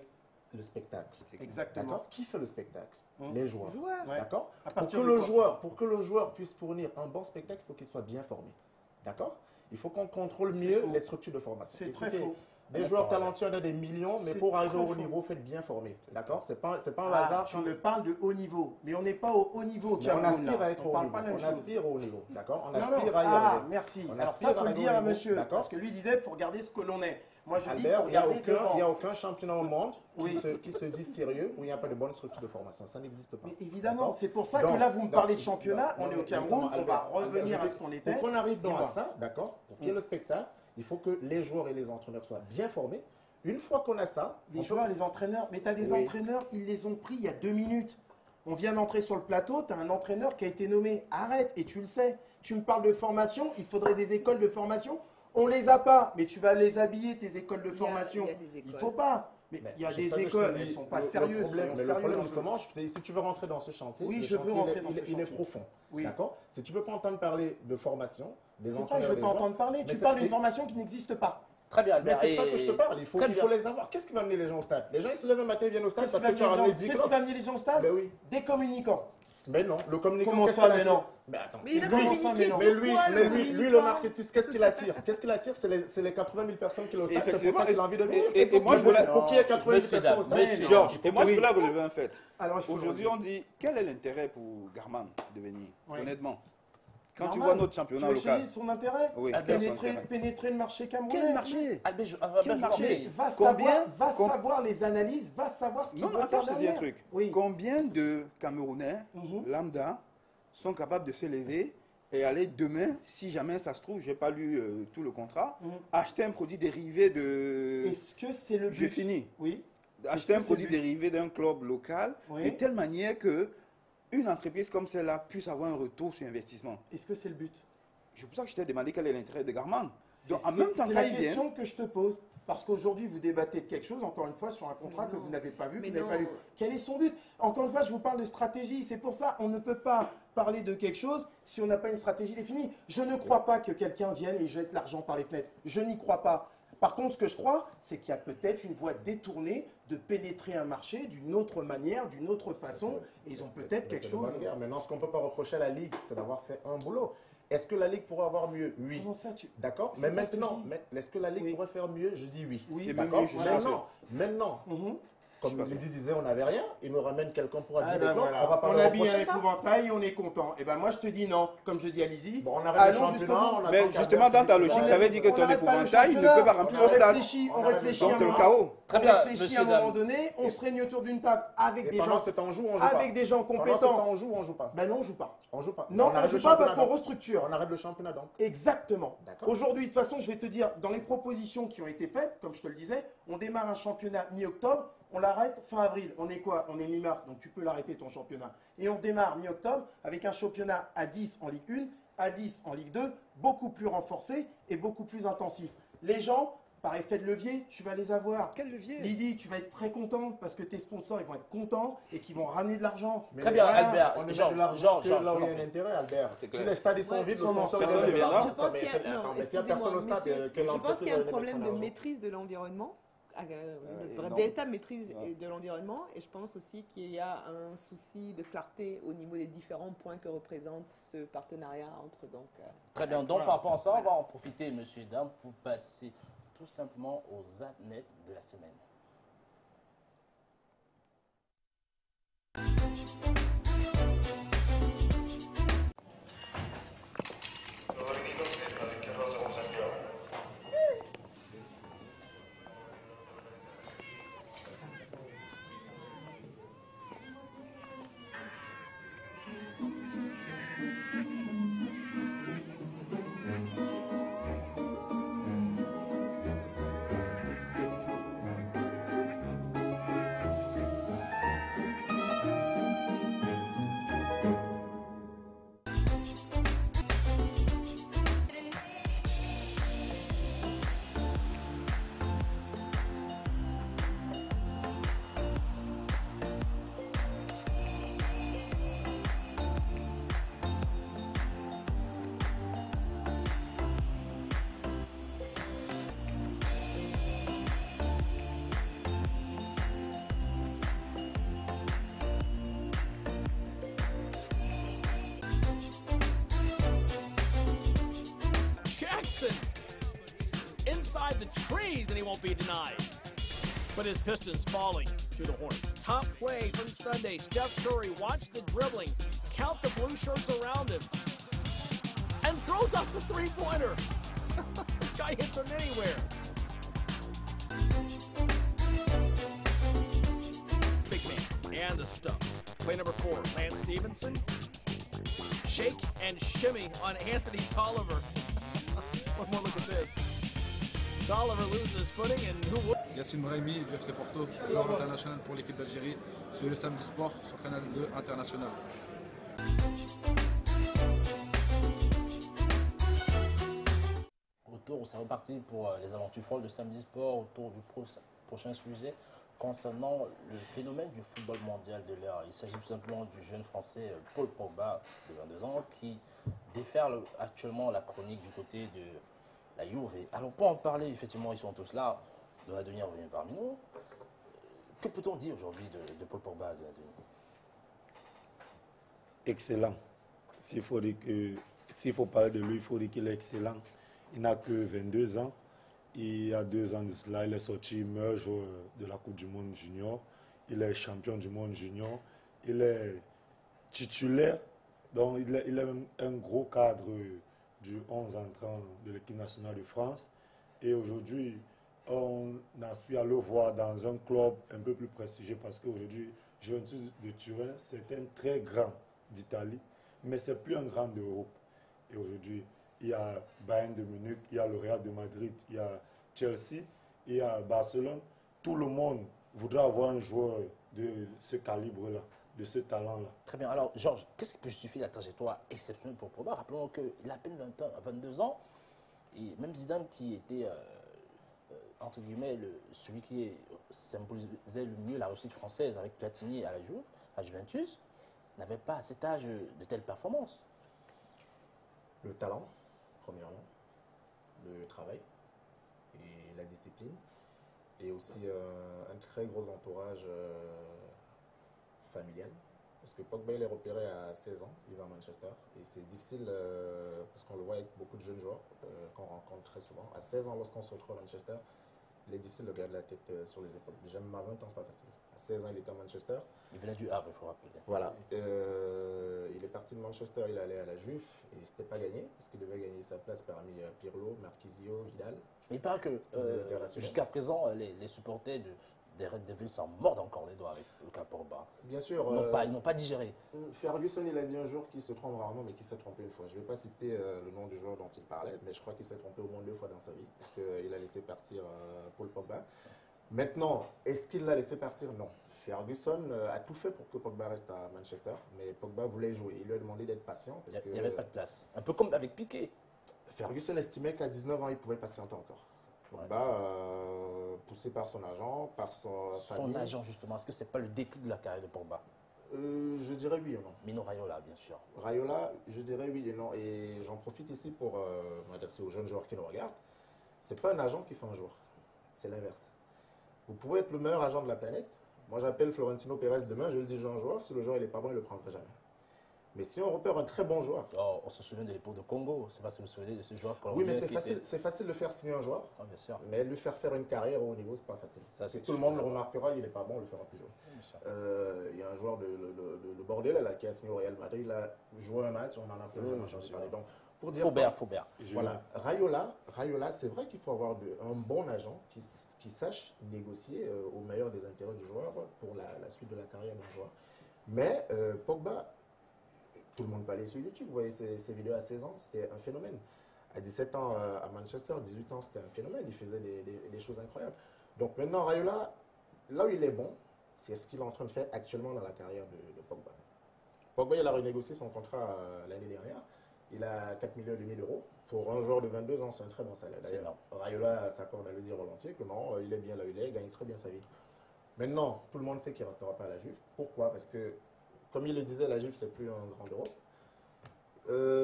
Speaker 3: Le spectacle.
Speaker 6: exactement.
Speaker 3: D'accord? Qui fait le spectacle?
Speaker 6: Hum.
Speaker 3: Les joueurs.
Speaker 11: Joueurs.
Speaker 6: Ouais.
Speaker 3: D'accord?
Speaker 6: À
Speaker 3: Pour
Speaker 6: partir
Speaker 3: que,
Speaker 6: de
Speaker 3: pour que le joueur puisse fournir un bon spectacle, il faut qu'il soit bien formé. D'accord? Il faut qu'on contrôle
Speaker 6: C'est
Speaker 3: mieux
Speaker 6: faux.
Speaker 3: les structures de formation.
Speaker 6: C'est très
Speaker 3: Écoutez,
Speaker 6: faux.
Speaker 3: Des
Speaker 2: Un
Speaker 3: joueurs
Speaker 2: instant,
Speaker 3: talentueux, il y en a des millions, mais
Speaker 6: C'est
Speaker 3: pour arriver
Speaker 6: très
Speaker 3: au haut
Speaker 6: faux.
Speaker 3: niveau, il faut être bien formé. D'accord? C'est pas un
Speaker 6: Ah,
Speaker 3: hasard.
Speaker 6: tu me parles de haut niveau, mais on n'est pas au haut niveau au
Speaker 3: Mais on
Speaker 6: Cameroun.
Speaker 3: aspire
Speaker 6: là.
Speaker 3: à être
Speaker 6: On
Speaker 3: au
Speaker 6: parle
Speaker 3: niveau.
Speaker 6: pas la même
Speaker 3: On
Speaker 6: chose.
Speaker 3: aspire au niveau. D'accord? On
Speaker 6: Non,
Speaker 3: aspire
Speaker 6: non.
Speaker 3: à y
Speaker 6: Ah,
Speaker 3: arriver.
Speaker 6: merci.
Speaker 3: On
Speaker 6: Alors
Speaker 3: aspire
Speaker 6: ça, faut
Speaker 3: à
Speaker 6: le
Speaker 3: aller
Speaker 6: dire
Speaker 3: au
Speaker 6: à
Speaker 3: niveau.
Speaker 6: monsieur,
Speaker 3: D'accord?
Speaker 6: parce que lui disait, il faut regarder ce que l'on est. Moi, je dis,
Speaker 3: Albert, il n'y a,
Speaker 6: regardez
Speaker 3: aucun championnat au monde qui se dit sérieux où il n'y a pas de bonne structure de formation. Ça n'existe pas.
Speaker 6: Mais évidemment, c'est pour ça que là, vous me parlez de championnat, on est au Cameroun, on va revenir à ce qu'on était.
Speaker 3: Pour qu'on arrive dans ça, d'accord, pour qu'il y ait le spectacle, il faut que les joueurs et les entraîneurs soient bien formés. Une fois qu'on a ça...
Speaker 6: Les joueurs et les entraîneurs, mais tu as des entraîneurs, ils les ont pris il y a 2 minutes. On vient d'entrer sur le plateau, tu as un entraîneur qui a été nommé. Arrête, et tu le sais. Tu me parles de formation, il faudrait des écoles de formation. On les a pas, mais tu vas les habiller, tes écoles de formation. Il faut pas. Mais il y a des écoles, elles ne sont pas sérieuses.
Speaker 3: Le problème, justement, si tu veux rentrer dans ce chantier, il est profond. D'accord. Si tu ne veux pas entendre parler de formation, des entraîneurs...
Speaker 6: C'est pas que je ne veux pas entendre parler. Tu parles d'une formation qui n'existe pas.
Speaker 2: Très bien,
Speaker 3: mais c'est de ça que je te parle. Il faut les avoir. Qu'est-ce qui va amener les gens au stade? Les gens, ils se lèvent un matin, ils viennent au stade parce que tu as ramené 10
Speaker 6: Qu'est-ce qui va amener les gens au stade? Des communicants.
Speaker 3: Mais non, le communicant.
Speaker 6: Comment ça, mais non?
Speaker 3: Mais attends.
Speaker 6: Mais lui,
Speaker 3: le marketing, qu'est-ce qu'il attire? Qu'est-ce qu'il attire? C'est les 80 000 personnes qui sont au stade. C'est pour ça qu'il a envie de venir.
Speaker 7: Et moi, je voulais.
Speaker 3: Pour qu'il y ait 80 000 personnes au stade.
Speaker 7: Georges, et moi, je voulais relever un fait. Aujourd'hui, on dit quel est l'intérêt pour Garman de venir? Honnêtement. Quand tu vois notre championnat local.
Speaker 6: Son intérêt, pénétrer le marché camerounais.
Speaker 7: Quel marché?
Speaker 6: Quel marché? Va savoir les analyses, va savoir ce qu'il doit faire derrière.
Speaker 7: Je te dis un truc. Combien de Camerounais lambda sont capables de se lever et aller demain, si jamais ça se trouve, je n'ai pas lu tout le contrat, acheter un produit dérivé de...
Speaker 6: Est-ce que c'est le but?
Speaker 7: Je finis.
Speaker 6: Oui.
Speaker 7: Acheter un produit dérivé d'un club local de telle manière que une entreprise comme celle-là puisse avoir un retour sur investissement.
Speaker 6: Est-ce que c'est le but?
Speaker 7: C'est pour ça que je t'ai demandé quel est l'intérêt de Garman.
Speaker 6: C'est la question que je te pose. Parce qu'aujourd'hui, vous débattez de quelque chose, encore une fois, sur un contrat que vous n'avez pas vu, que vous n'avez pas lu. Quel est son but? Encore une fois, je vous parle de stratégie. C'est pour ça qu'on ne peut pas parler de quelque chose si on n'a pas une stratégie définie. Je ne crois pas que quelqu'un vienne et jette l'argent par les fenêtres. Je n'y crois pas. Par contre, ce que je crois, c'est qu'il y a peut-être une voie détournée de pénétrer un marché d'une autre manière, d'une autre façon. Et ils ont peut-être quelque chose.
Speaker 3: Maintenant, ce qu'on ne peut pas reprocher à la Ligue, c'est d'avoir fait un boulot. Est-ce que la Ligue pourrait avoir mieux? Oui.
Speaker 6: Comment ça,
Speaker 3: D'accord. Mais maintenant, est-ce que la Ligue pourrait faire mieux? Je dis oui.
Speaker 6: Oui,
Speaker 3: d'accord. Maintenant, comme Lydie disait, on n'avait rien. Il nous ramène quelqu'un pour habiller les clubs.
Speaker 6: On habille un épouvantail et on est content. Et ben moi, je te dis non. Comme je dis à Lydie.
Speaker 3: Bon, on arrête le championnat.
Speaker 7: Mais justement, dans ta logique, ça veut dire que ton épouvantail, il ne peut pas remplir le stade.
Speaker 6: On réfléchit. Donc
Speaker 7: c'est le chaos.
Speaker 6: Très bien. On réfléchit à un moment donné. On se réunit autour d'une table avec des gens. Avec des gens compétents.
Speaker 3: On joue ou on joue pas?
Speaker 6: Ben non, on joue pas.
Speaker 3: On joue pas.
Speaker 6: Non, on joue pas parce qu'on restructure.
Speaker 3: On arrête le championnat donc.
Speaker 6: Exactement. Aujourd'hui, de toute façon, je vais te dire, dans les propositions qui ont été faites, comme je te le disais, on démarre un championnat mi-octobre, on l'arrête fin avril. On est quoi? On est mi-mars, donc tu peux l'arrêter ton championnat. Et on démarre mi-octobre avec un championnat à 10 en Ligue 1, à 10 en Ligue 2, beaucoup plus renforcé et beaucoup plus intensif. Les gens, par effet de levier, tu vas les avoir.
Speaker 7: Quel levier?
Speaker 6: Lydie, tu vas être très content parce que tes sponsors, ils vont être contents et qu'ils vont ramener de l'argent.
Speaker 2: Très bien, Albert.
Speaker 3: On est de l'argent là où il y a un intérêt, Albert. Si les stades sont vides, le sponsor
Speaker 11: ne
Speaker 3: viendra.
Speaker 11: Je pense qu'il y a un problème de maîtrise de l'environnement. Véritable maîtrise de l'environnement, et je pense aussi qu'il y a un souci de clarté au niveau des différents points que représente ce partenariat entre
Speaker 2: Très bien, donc par rapport à ça, on va en profiter, messieurs et dames, pour passer tout simplement aux athlètes de la semaine.
Speaker 12: Inside the trees, and he won't be denied. But his Pistons falling to the Hornets. Top play from Sunday. Steph Curry, watch the dribbling. Count the blue shirts around him. And throws up the three-pointer. This guy hits from anywhere. And the stuff. Play number 4, Lance Stevenson. Shake and shimmy on Anthony Tolliver. One more look at this. Tolliver loses footing and who would?
Speaker 13: Yassine Brahimi du FC Porto, joueur international pour l'équipe d'Algérie, sur le Samedi Sport sur Canal 2 International.
Speaker 2: C'est reparti pour les aventures folles de Samedi Sport autour du prochain sujet concernant le phénomène du football mondial de l'heure. Il s'agit tout simplement du jeune français Paul Pogba, de 22 ans, qui déferle actuellement la chronique du côté de la Juve. Alors pour en parler, effectivement, ils sont tous là. Donadoni est revenu parmi nous. Que peut-on dire aujourd'hui de Paul Pogba, Donadoni?
Speaker 8: Excellent. S'il faut parler de lui, il faut dire qu'il est excellent. Il n'a que 22 ans. Il y a 2 ans de cela, il est sorti meilleur joueur de la Coupe du Monde Junior. Il est champion du monde junior. Il est titulaire. Donc, il est même un gros cadre du 11 entrant de l'équipe nationale de France. Et aujourd'hui, on aspire à le voir dans un club un peu plus prestigieux parce qu'aujourd'hui, Juventus de Turin, c'est un très grand d'Italie, mais ce n'est plus un grand d'Europe. Et aujourd'hui, il y a Bayern de Munich, il y a le Real de Madrid, il y a Chelsea, il y a Barcelone. Tout le monde voudra avoir un joueur de ce calibre-là, de ce talent-là.
Speaker 2: Très bien. Alors, Georges, qu'est-ce qui peut justifier la trajectoire exceptionnelle pour Pogba? Rappelons qu'il a à peine 22 ans. Et même Zidane, qui était, entre guillemets, celui qui symbolisait le mieux la réussite française avec Platini à la Juve, à Juventus, n'avait pas à cet âge de telles performances.
Speaker 3: Le talent, premièrement, le travail et la discipline, et aussi un très gros entourage familial. Parce que Pogba, il est repéré à 16 ans, il va à Manchester, et c'est difficile parce qu'on le voit avec beaucoup de jeunes joueurs qu'on rencontre très souvent. À 16 ans, lorsqu'on se retrouve à Manchester, il est difficile de garder la tête sur les épaules. Déjà, même à 20 ans, c'est pas facile. À 16 ans, il était à Manchester.
Speaker 2: Il venait du Havre, il faut rappeler.
Speaker 3: Voilà. Il est parti de Manchester, il allait à la Juve, et c'était pas gagné, parce qu'il devait gagner sa place parmi Pirlo, Marquisio, Vidal.
Speaker 2: Mais il paraît que jusqu'à présent, les supporters des Red Devils s'en mordent encore les doigts avec le cas Pogba.
Speaker 3: Bien sûr.
Speaker 2: Ils n'ont pas digéré.
Speaker 3: Ferguson, il a dit un jour qu'il se trompe rarement, mais qu'il s'est trompé une fois. Je ne vais pas citer le nom du joueur dont il parlait, mais je crois qu'il s'est trompé au moins 2 fois dans sa vie, parce qu'il a laissé partir Paul Pogba. Maintenant, est-ce qu'il l'a laissé partir? Non. Ferguson a tout fait pour que Pogba reste à Manchester, mais Pogba voulait jouer. Il lui a demandé d'être patient.
Speaker 2: Il n'y avait pas de place. Un peu comme avec Piqué.
Speaker 3: Ferguson estimait qu'à 19 ans, il pouvait patienter encore. Pogba, poussé par son agent, par son
Speaker 2: agent, justement, est-ce que ce n'est pas le déclic de la carrière de Pogba?
Speaker 3: Je dirais oui ou non.
Speaker 2: Mino Raiola, bien sûr.
Speaker 3: Raiola, je dirais oui et non. Et j'en profite ici pour m'adresser aux jeunes joueurs qui nous regardent. Ce n'est pas un agent qui fait un joueur. C'est l'inverse. Vous pouvez être le meilleur agent de la planète. Moi, j'appelle Florentino Pérez demain, je le dis à un joueur. Si le joueur il est pas bon, il ne le prendra jamais. Mais si on repère un très bon joueur...
Speaker 2: Oh, on se souvient de l'époque de Congo. C'est pas si vous vous souvenez de ce joueur colombien.
Speaker 3: Oui, mais c'est facile de faire signer un joueur.
Speaker 2: Ah, bien sûr.
Speaker 3: Mais lui faire faire une carrière au haut niveau, c'est pas facile. Parce que tout le monde le remarquera, il n'est pas bon, on le fera plus jouer. Il y a un joueur de Bordeaux là, qui a signé au Real Madrid. Il a joué un match, on en a plus jamais parlé. Donc, pour dire
Speaker 2: Faubert.
Speaker 3: Voilà. Raiola, c'est vrai qu'il faut avoir un bon agent qui sache négocier au meilleur des intérêts du joueur pour la suite de la carrière d'un joueur. Mais Pogba... Tout le monde parlait sur YouTube, vous voyez ces vidéos à 16 ans, c'était un phénomène. À 17 ans à Manchester, 18 ans, c'était un phénomène, il faisait des choses incroyables. Donc maintenant, Raiola, là où il est bon, c'est ce qu'il est en train de faire actuellement dans la carrière de Pogba. Pogba, il a renégocié son contrat l'année dernière, il a 4,5 millions d'euros. Pour un joueur de 22 ans, c'est un très bon salaire. D'ailleurs, Raiola s'accorde à le dire volontiers que non, il est bien là où il gagne très bien sa vie. Maintenant, tout le monde sait qu'il ne restera pas à la Juve. Pourquoi? Parce que comme il le disait, la Juve, c'est plus un grand d'Europe.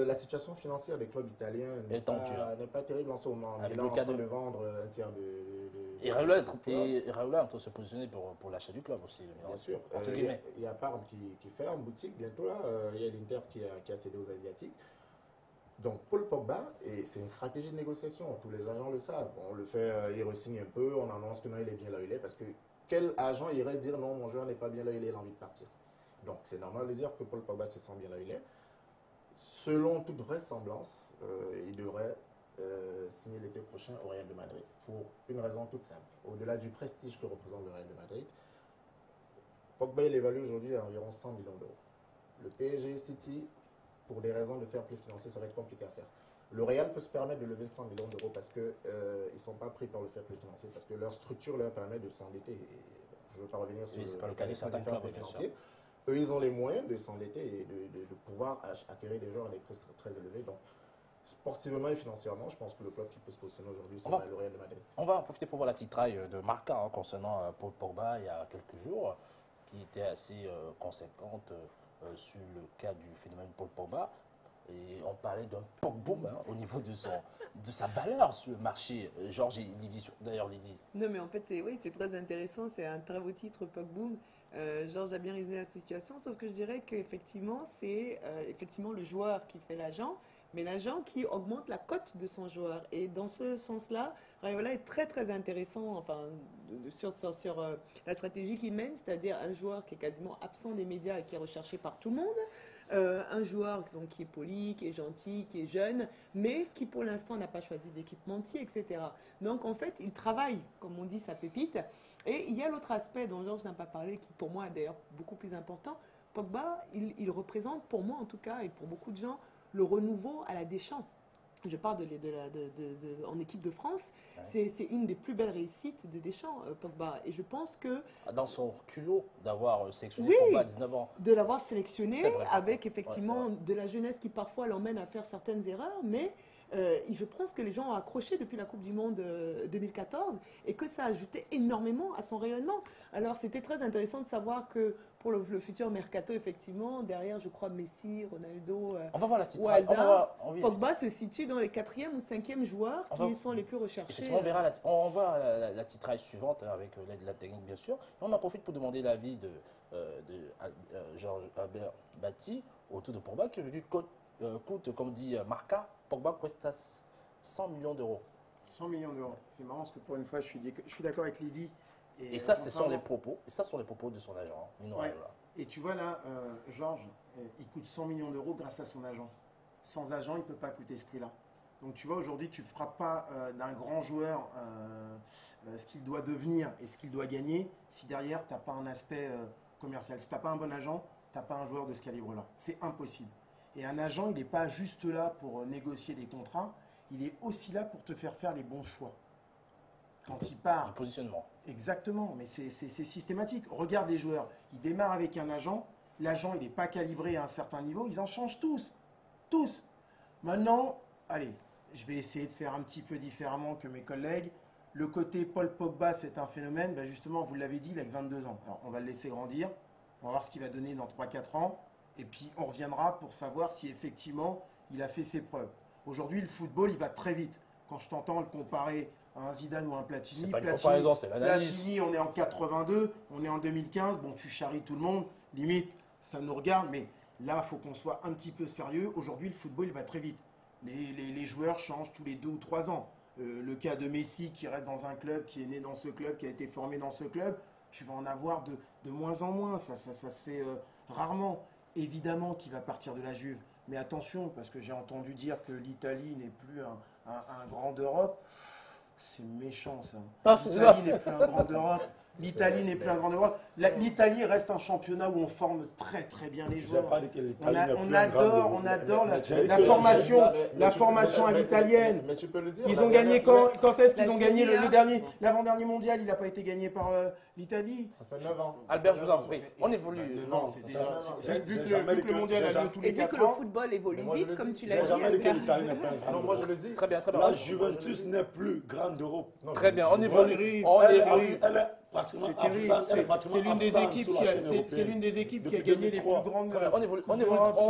Speaker 3: La situation financière des clubs italiens n'est pas terrible en ce moment. Il est en train de vendre un tiers de
Speaker 2: et Raiola est en train de se positionner pour l'achat du club aussi.
Speaker 3: Bien sûr. Il y a Parme qui ferme boutique bientôt. Là. Il y a l'Inter qui a cédé aux Asiatiques. Donc Paul Pogba, et c'est une stratégie de négociation. Tous les agents le savent. On le fait, il re-signe un peu, on annonce que non, il est bien là où il est. Parce que quel agent irait dire non, mon joueur n'est pas bien là où il a envie de partir? Donc c'est normal de dire que Paul Pogba se sent bien là où il est. Selon toute vraisemblance, il devrait signer l'été prochain au Real de Madrid pour une raison toute simple. Au-delà du prestige que représente le Real de Madrid, Pogba, il évalue aujourd'hui à environ 100 millions d'euros. Le PSG City, pour des raisons de fair play financier, ça va être compliqué à faire. Le Real peut se permettre de lever 100 millions d'euros parce qu'ils ne sont pas pris par le fair play financier, parce que leur structure leur permet de s'endetter. Je ne veux pas revenir sur
Speaker 2: c'est pas le cas de certains
Speaker 3: fair play
Speaker 2: clubs, bien sûr.
Speaker 3: financier. Eux, ils ont les moyens de s'endetter et de pouvoir acquérir des joueurs à des prix très élevés. Donc, sportivement et financièrement, je pense que le club qui peut se positionner aujourd'hui, c'est le Real de Madrid.
Speaker 2: On va en profiter pour voir la titraille de Marca concernant Paul Pogba il y a quelques jours, qui était assez conséquente sur le cas du phénomène Paul Pogba. Et on parlait d'un Pogboom au niveau de sa valeur sur le marché. Georges et Lydie, d'ailleurs Lydie.
Speaker 11: Non, mais en fait, c'est très intéressant. C'est un très beau titre, Pogboom. Georges a bien résumé la situation, sauf que je dirais qu'effectivement, c'est effectivement le joueur qui fait l'agent, mais l'agent qui augmente la cote de son joueur. Et dans ce sens-là, Raiola est très très intéressant sur la stratégie qu'il mène, c'est-à-dire un joueur qui est quasiment absent des médias et qui est recherché par tout le monde. Un joueur donc, qui est poli, qui est gentil, qui est jeune, mais qui pour l'instant n'a pas choisi d'équipementier, etc. Donc en fait, il travaille, comme on dit, sa pépite. Et il y a l'autre aspect dont Georges n'a pas parlé, qui pour moi est d'ailleurs beaucoup plus important. Pogba, il représente, pour moi en tout cas, et pour beaucoup de gens, le renouveau à la Deschamps. Je parle en équipe de France. Ouais. C'est une des plus belles réussites de Deschamps, Pogba. Et je pense que...
Speaker 2: Dans son culot d'avoir sélectionné Pogba à 19 ans.
Speaker 11: De l'avoir sélectionné avec effectivement de la jeunesse qui parfois l'emmène à faire certaines erreurs. Mais je pense que les gens ont accroché depuis la Coupe du Monde 2014 et que ça a ajouté énormément à son rayonnement. Alors c'était très intéressant de savoir que pour le futur mercato, effectivement, derrière, je crois, Messi, Ronaldo,
Speaker 2: on va voir la
Speaker 11: au hasard, Pogba se situe dans les 4e ou 5e joueurs qui sont les plus recherchés.
Speaker 2: On voit la titraille suivante avec l'aide de la technique, bien sûr. Et on en profite pour demander l'avis de Georges Albert Batti autour de Pogba, qui aujourd'hui coûte, comme dit Marca, Pogba cuesta 100 millions d'euros.
Speaker 6: 100 millions d'euros. C'est marrant parce que pour une fois, je suis d'accord avec Lydie.
Speaker 2: Et ça, ce sont les propos. Et ça sont les propos de son agent, Mino Raiola.
Speaker 6: Et tu vois là, Georges, il coûte 100 millions d'euros grâce à son agent. Sans agent, il ne peut pas coûter ce prix-là. Donc tu vois, aujourd'hui, tu ne feras pas d'un grand joueur ce qu'il doit devenir et ce qu'il doit gagner si derrière, tu n'as pas un aspect commercial. Si tu n'as pas un bon agent, tu n'as pas un joueur de ce calibre-là. C'est impossible. Et un agent, il n'est pas juste là pour négocier des contrats, il est aussi là pour te faire les bons choix. Quand il part...
Speaker 2: Le positionnement.
Speaker 6: Exactement, mais c'est systématique. Regarde les joueurs, ils démarrent avec un agent, l'agent il n'est pas calibré à un certain niveau, ils en changent tous. Tous. Maintenant, allez, je vais essayer de faire un petit peu différemment que mes collègues. Le côté Paul Pogba, c'est un phénomène, ben justement, vous l'avez dit, il a que 22 ans. Alors, on va le laisser grandir, on va voir ce qu'il va donner dans 3-4 ans, et puis on reviendra pour savoir si effectivement il a fait ses preuves. Aujourd'hui, le football, il va très vite. Quand je t'entends le comparer à un Zidane ou un Platini.
Speaker 2: C'est pas une comparaison, c'est l'analyse.
Speaker 6: Platini, on est en 82, on est en 2015. Bon, tu charries tout le monde, limite, ça nous regarde, mais là, il faut qu'on soit un petit peu sérieux. Aujourd'hui, le football, il va très vite. Les joueurs changent tous les 2 ou 3 ans. Le cas de Messi qui reste dans un club, qui est né dans ce club, qui a été formé dans ce club, tu vas en avoir de moins en moins. Ça se fait rarement. Évidemment qu'il va partir de la Juve. Mais attention, parce que j'ai entendu dire que l'Italie n'est plus un grand d'Europe. C'est méchant, ça. L'Italie n'est plus un grand d'Europe. L'Italie n'est plus un grand d'Europe. L'Italie reste un championnat où on forme très très bien les joueurs. On adore la formation à l'italienne.
Speaker 3: Mais tu peux le dire.
Speaker 6: Ils ont gagné quand est-ce qu'ils ont gagné l'avant-dernier mondial? Il n'a pas été gagné par l'Italie.
Speaker 3: Ça fait 9 ans.
Speaker 2: Albert, je vous en prie. On évolue.
Speaker 6: Vu que le mondial a lieu tous les 4 ans.
Speaker 11: Et vu que le football évolue vite, comme tu l'as dit.
Speaker 3: Non, moi je le dis.
Speaker 2: Très bien, très bien.
Speaker 8: La Juventus n'est plus grande d'Europe.
Speaker 2: Très bien, on évolue.
Speaker 6: C'est terrible. C'est l'une des équipes qui a gagné les plus grandes.
Speaker 2: On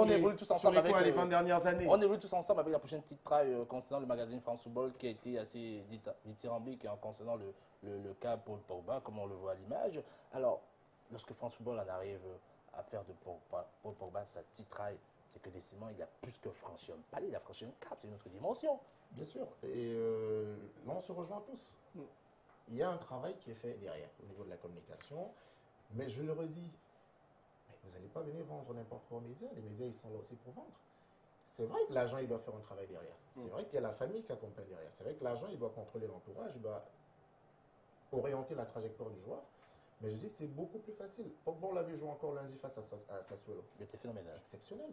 Speaker 2: évolue tous ensemble avec
Speaker 6: les 20 dernières années.
Speaker 2: On évolue tous ensemble avec la prochaine titraille concernant le magazine France Football qui a été assez dithyrambique concernant le cas Paul Pogba, comme on le voit à l'image. Alors, lorsque France Football en arrive à faire de Paul Pogba sa titraille, c'est que décidément, il a plus que franchi un palier, il a franchi un cap, c'est une autre dimension.
Speaker 3: Bien sûr. Et là, on se rejoint tous. Il y a un travail qui est fait derrière, au niveau de la communication. Mais je le redis, mais vous n'allez pas venir vendre n'importe quoi aux médias. Les médias, ils sont là aussi pour vendre. C'est vrai que l'agent, il doit faire un travail derrière. C'est vrai qu'il y a la famille qui accompagne derrière. C'est vrai que l'agent, il doit contrôler l'entourage, il doit orienter la trajectoire du joueur. Mais je dis, c'est beaucoup plus facile. Pogba, on l'a vu jouer encore lundi face à Sassuolo.
Speaker 2: Il était phénoménal.
Speaker 3: Exceptionnel.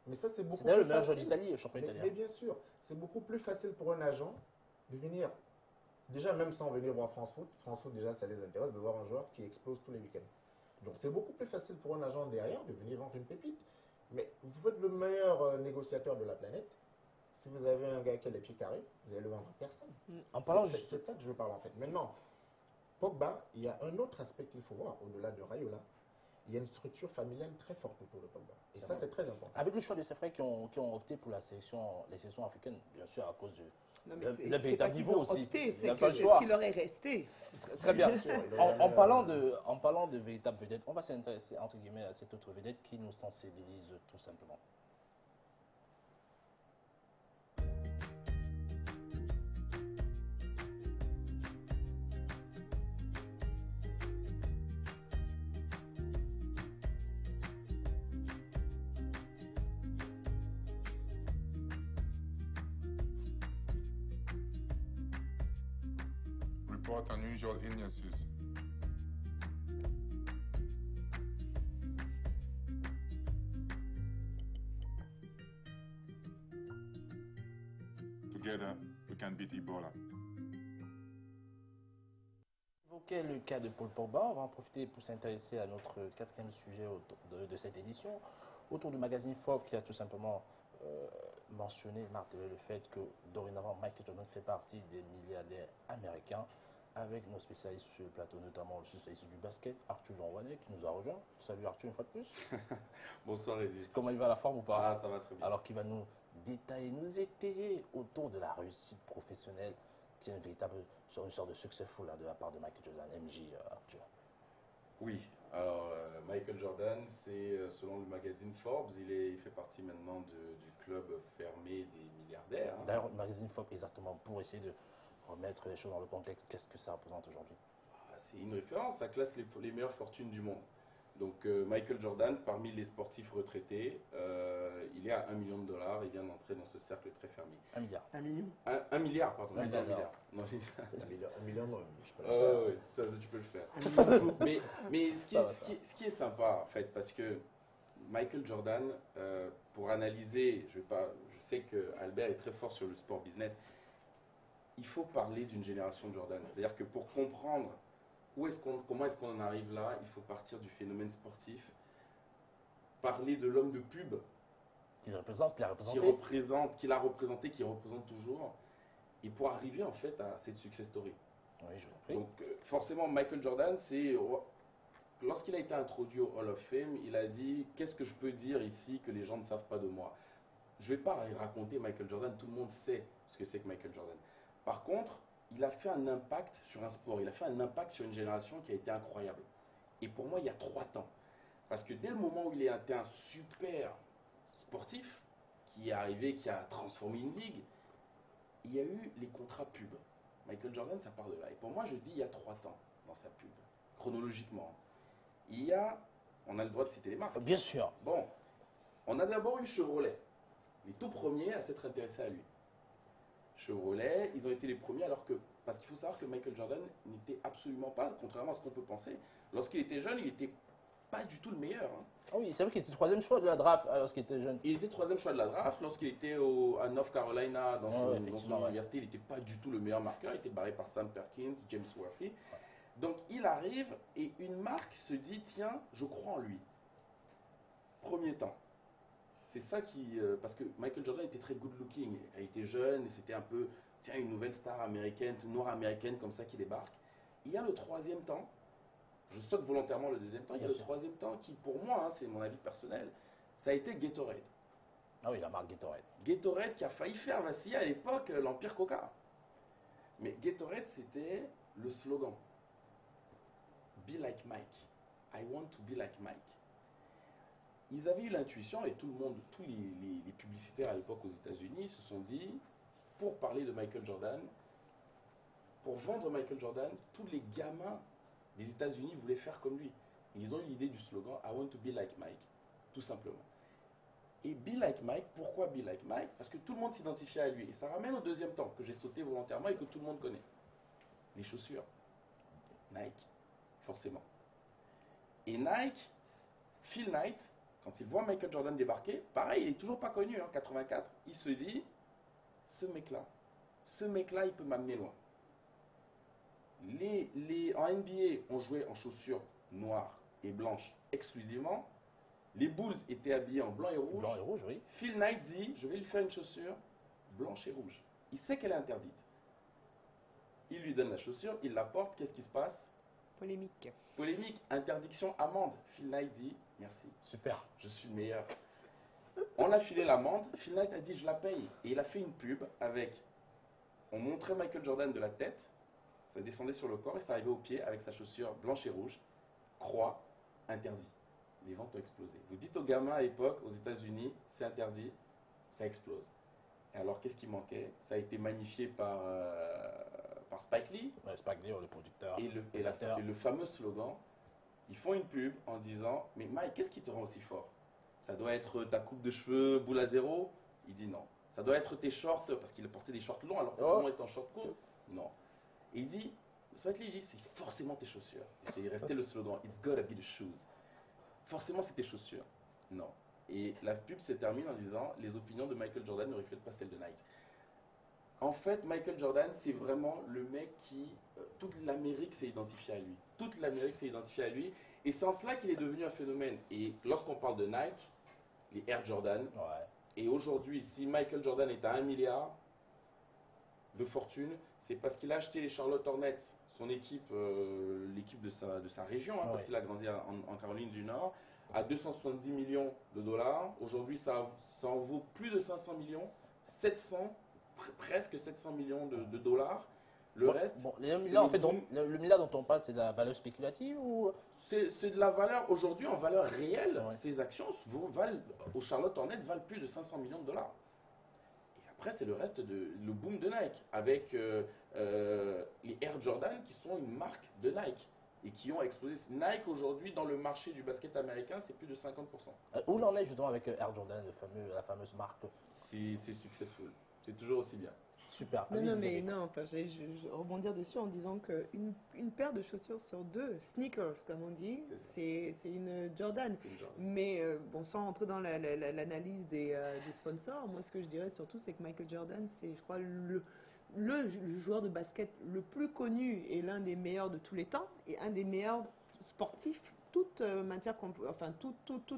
Speaker 3: Mais ça, c'est beaucoup
Speaker 2: C'est d'ailleurs
Speaker 3: plus
Speaker 2: le meilleur joueur
Speaker 3: facile.
Speaker 2: d'Italie, le champion italien.
Speaker 3: Mais bien sûr, c'est beaucoup plus facile pour un agent de venir, déjà même sans venir voir France Foot. France Foot, déjà, ça les intéresse de voir un joueur qui explose tous les week-ends. Donc, c'est beaucoup plus facile pour un agent derrière de venir vendre une pépite. Mais vous êtes le meilleur négociateur de la planète. Si vous avez un gars qui a les pieds carrés, vous allez le vendre à personne.
Speaker 2: En parlant
Speaker 3: C'est de ça que je veux parler en fait. Maintenant, Pogba, il y a un autre aspect qu'il faut voir au-delà de Raiola. Il y a une structure familiale très forte autour de Pogba. Et ça, c'est très important.
Speaker 2: Avec le choix de ses frères qui ont opté pour les sélections africaines, bien sûr, à cause du
Speaker 11: Non, mais
Speaker 2: le véritable niveau aussi.
Speaker 11: Opté,
Speaker 2: Il n'y a
Speaker 11: c'est
Speaker 2: pas le
Speaker 11: ce
Speaker 2: choix.
Speaker 11: qui leur est resté.
Speaker 2: Très bien. En parlant de véritable vedette, on va s'intéresser entre guillemets à cette autre vedette qui nous sensibilise tout simplement.
Speaker 14: Report unusual illnesses. Together, we can beat Ebola.
Speaker 2: Évoquer le cas de Paul Pogba, on va en profiter pour s'intéresser à notre quatrième sujet de cette édition, autour du magazine Forbes qui a tout simplement mentionné, martelé le fait que dorénavant Michael Jordan fait partie des milliardaires américains, avec nos spécialistes sur le plateau, notamment le spécialiste du basket, Arthur Jean-Wanet, qui nous a rejoint. Salut Arthur, une fois de plus.
Speaker 15: Bonsoir Edith.
Speaker 2: Comment il va la forme ou pas?
Speaker 15: Ah, ça va très bien.
Speaker 2: Alors qu'il va nous détailler, nous étayer autour de la réussite professionnelle, qui est une véritable une sorte de successful de la part de Michael Jordan, MJ Arthur.
Speaker 15: Oui, alors Michael Jordan, c'est selon le magazine Forbes, il fait partie maintenant du club fermé des milliardaires. Hein.
Speaker 2: D'ailleurs, le magazine Forbes, exactement, pour essayer de remettre les choses dans le contexte, qu'est-ce que ça représente aujourd'hui?
Speaker 15: C'est une référence, ça classe les meilleures fortunes du monde. Donc Michael Jordan, parmi les sportifs retraités, il est à $1 million, il vient d'entrer dans ce cercle très fermé.
Speaker 2: 1 milliard.
Speaker 6: 1 million
Speaker 15: 1 milliard, pardon.
Speaker 2: Un milliard.
Speaker 15: Non, j'ai dit
Speaker 3: un million, non, je peux le faire.
Speaker 15: Oui, ça, tu peux le faire. mais ce qui est sympa, en fait, parce que Michael Jordan, pour analyser, je sais que Albert est très fort sur le sport business, il faut parler d'une génération de Jordan. C'est-à-dire que pour comprendre comment est-ce qu'on en arrive là, il faut partir du phénomène sportif, parler de l'homme de pub
Speaker 2: qu'il représente, qu'il a
Speaker 15: représenté, qui représente toujours, et pour arriver en fait à cette success story.
Speaker 2: Oui, je vous en prie.
Speaker 15: Donc forcément Michael Jordan, lorsqu'il a été introduit au Hall of Fame, il a dit qu'est-ce que je peux dire ici que les gens ne savent pas de moi. Je ne vais pas raconter Michael Jordan, tout le monde sait ce que c'est que Michael Jordan. Par contre, il a fait un impact sur un sport, il a fait un impact sur une génération qui a été incroyable. Et pour moi, il y a 3 temps. Parce que dès le moment où il a été un super sportif, qui est arrivé, qui a transformé une ligue, il y a eu les contrats pub. Michael Jordan, ça part de là. Et pour moi, je dis, il y a 3 temps dans sa pub, chronologiquement. On a le droit de citer les marques.
Speaker 2: Bien sûr.
Speaker 15: Bon, on a d'abord eu Chevrolet, les tout premiers à s'être intéressés à lui. Chevrolet, ils ont été les premiers parce qu'il faut savoir que Michael Jordan n'était absolument pas, contrairement à ce qu'on peut penser, lorsqu'il était jeune, il n'était pas du tout le meilleur. Hein.
Speaker 2: Ah oui, c'est vrai qu'il était 3e choix de la draft lorsqu'il était jeune.
Speaker 15: Il était 3e choix de la draft lorsqu'il était à North Carolina, dans son université, il n'était pas du tout le meilleur marqueur, il était barré par Sam Perkins, James Worthy. Donc il arrive et une marque se dit, tiens, je crois en lui. Premier temps. C'est ça qui... parce que Michael Jordan était très good looking. Il était jeune et c'était un peu, tiens, une nouvelle star américaine, nord-américaine comme ça qui débarque. Il y a le 3e temps. Je saute volontairement le 2e temps. Il y a le 3e temps qui, pour moi, c'est mon avis personnel, ça a été Gatorade.
Speaker 2: Ah oui, la marque Gatorade.
Speaker 15: Gatorade qui a failli faire vaciller à l'époque l'Empire Coca. Mais Gatorade, c'était le slogan. Be like Mike. I want to be like Mike. Ils avaient eu l'intuition, et tout le monde, tous les publicitaires à l'époque aux États-Unis se sont dit, pour parler de Michael Jordan, pour vendre Michael Jordan, tous les gamins des États-Unis voulaient faire comme lui. Et ils ont eu l'idée du slogan I want to be like Mike, tout simplement. Et Be Like Mike, pourquoi Be Like Mike? Parce que tout le monde s'identifiait à lui. Et ça ramène au 2e temps, que j'ai sauté volontairement et que tout le monde connaît. Les chaussures. Nike, forcément. Et Nike, Phil Knight, quand il voit Michael Jordan débarquer, pareil, il n'est toujours pas connu, en 84, il se dit, ce mec-là, il peut m'amener loin. En NBA, on jouait en chaussures noires et blanches exclusivement. Les Bulls étaient habillés en blanc et rouge.
Speaker 2: Blanc et rouge, oui.
Speaker 15: Phil Knight dit, je vais lui faire une chaussure blanche et rouge. Il sait qu'elle est interdite. Il lui donne la chaussure, il la porte, qu'est-ce qui se passe?
Speaker 11: Polémique.
Speaker 15: Polémique, interdiction, amende. Phil Knight dit, merci.
Speaker 2: Super.
Speaker 15: Je suis le meilleur. On a filé l'amende, Phil Knight a dit, je la paye. Et il a fait une pub avec, on montrait Michael Jordan de la tête, ça descendait sur le corps et ça arrivait au pied avec sa chaussure blanche et rouge, croix, interdit. Les ventes ont explosé. Vous dites aux gamins à l'époque, aux États-Unis, c'est interdit, ça explose. Et alors, qu'est-ce qui manquait? Ça a été magnifié par Spike Lee.
Speaker 2: Ouais, Spike Lee, le producteur.
Speaker 15: Et le fameux slogan, ils font une pub en disant, mais Mike, qu'est-ce qui te rend aussi fort? Ça doit être ta coupe de cheveux boule à zéro? Il dit non. Ça doit être tes shorts, parce qu'il portait des shorts longs alors que tout le monde est en short court? Non. Et il dit, Spike Lee, il dit, c'est forcément tes chaussures. Et c'est resté le slogan, it's gotta be the shoes. Forcément, c'est tes chaussures. Non. Et la pub se termine en disant, les opinions de Michael Jordan ne reflètent pas celles de Nike. En fait, Michael Jordan, c'est vraiment le mec qui, toute l'Amérique s'est identifiée à lui. Toute l'Amérique s'est identifiée à lui. Et c'est en cela qu'il est devenu un phénomène. Et lorsqu'on parle de Nike, les Air Jordan, et aujourd'hui, si Michael Jordan est à 1 milliard de fortune, c'est parce qu'il a acheté les Charlotte Hornets, son équipe, l'équipe de sa région, parce qu'il a grandi en Caroline du Nord, à 270 millions de dollars. Aujourd'hui, ça en vaut plus de 500 millions, presque 700 millions de dollars. Le reste,
Speaker 2: le milliard dont on parle, c'est de la valeur spéculative ou
Speaker 15: c'est de la valeur aujourd'hui en valeur réelle. Ces actions au Charlotte Hornets valent plus de 500 millions de dollars. Et après, c'est le reste le boom de Nike avec les Air Jordan qui sont une marque de Nike et qui ont explosé. Nike aujourd'hui dans le marché du basket américain, c'est plus de 50%.
Speaker 2: Où l'on est justement avec Air Jordan, la fameuse marque?
Speaker 15: C'est successful. C'est toujours aussi bien.
Speaker 2: Super.
Speaker 11: Je rebondir dessus en disant qu'une paire de chaussures sur deux, sneakers comme on dit, c'est une Jordan. Mais bon, sans entrer dans l'analyse des sponsors, moi ce que je dirais surtout c'est que Michael Jordan, c'est je crois le joueur de basket le plus connu et l'un des meilleurs de tous les temps et un des meilleurs sportifs, toute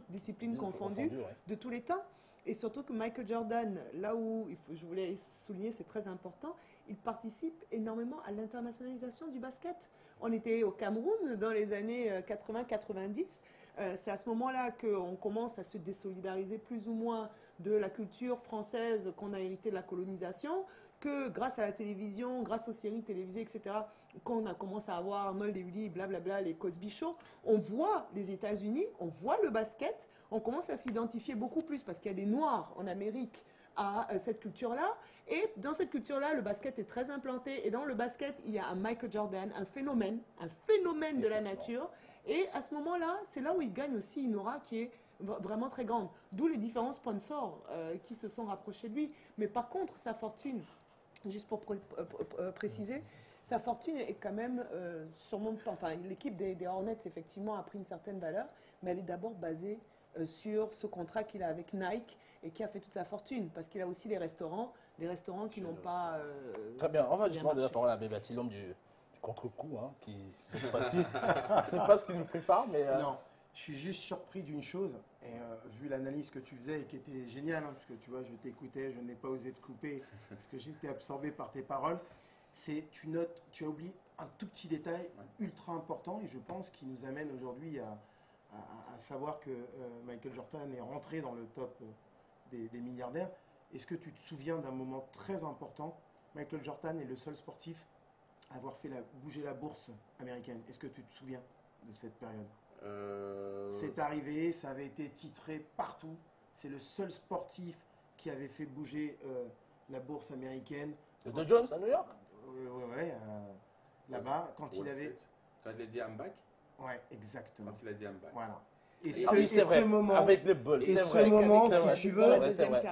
Speaker 11: discipline confondue, de tous les temps. Et surtout que Michael Jordan, là où je voulais souligner, c'est très important, il participe énormément à l'internationalisation du basket. On était au Cameroun dans les années 80-90. C'est à ce moment-là qu'on commence à se désolidariser plus ou moins de la culture française qu'on a héritée de la colonisation, que grâce à la télévision, grâce aux séries télévisées, etc., qu'on a commencé à avoir Arnold et Willy, blablabla, les Cosby Show, on voit les États-Unis, on voit le basket, on commence à s'identifier beaucoup plus parce qu'il y a des Noirs en Amérique à cette culture-là. Et dans cette culture-là, le basket est très implanté. Et dans le basket, il y a un Michael Jordan, un phénomène de la nature. Et à ce moment-là, c'est là où il gagne aussi une aura qui est vraiment très grande. D'où les différents sponsors qui se sont rapprochés de lui. Mais par contre, sa fortune, juste pour préciser, sa fortune est quand même l'équipe des Hornets, effectivement, a pris une certaine valeur, mais elle est d'abord basée sur ce contrat qu'il a avec Nike et qui a fait toute sa fortune, parce qu'il a aussi des restaurants qui n'ont pas...
Speaker 2: Très bien, on va justement déjà parler à Bébati, l'homme du contre-coup, qui cette fois-ci, c'est pas ce qu'il nous prépare, mais...
Speaker 6: Non, je suis juste surpris d'une chose, et vu l'analyse que tu faisais et qui était géniale, parce que tu vois, je t'écoutais, je n'ai pas osé te couper, parce que j'étais absorbé par tes paroles, c'est tu as oublié un tout petit détail ultra important, et je pense qu'il nous amène aujourd'hui à savoir que Michael Jordan est rentré dans le top des milliardaires. Est-ce que tu te souviens d'un moment très important? Michael Jordan est le seul sportif à avoir fait bouger la bourse américaine. Est-ce que tu te souviens de cette période? C'est arrivé, ça avait été titré partout. C'est le seul sportif qui avait fait bouger la bourse américaine.
Speaker 2: Le Dow Jones à New York?
Speaker 6: Oui, là-bas, quand il avait...
Speaker 15: Quand il a dit I'm back?
Speaker 6: Ouais, exactement.
Speaker 15: Quand il a dit I'm back.
Speaker 6: Voilà.
Speaker 2: Et ce moment, avec le bol,
Speaker 6: et ce moment, si tu veux,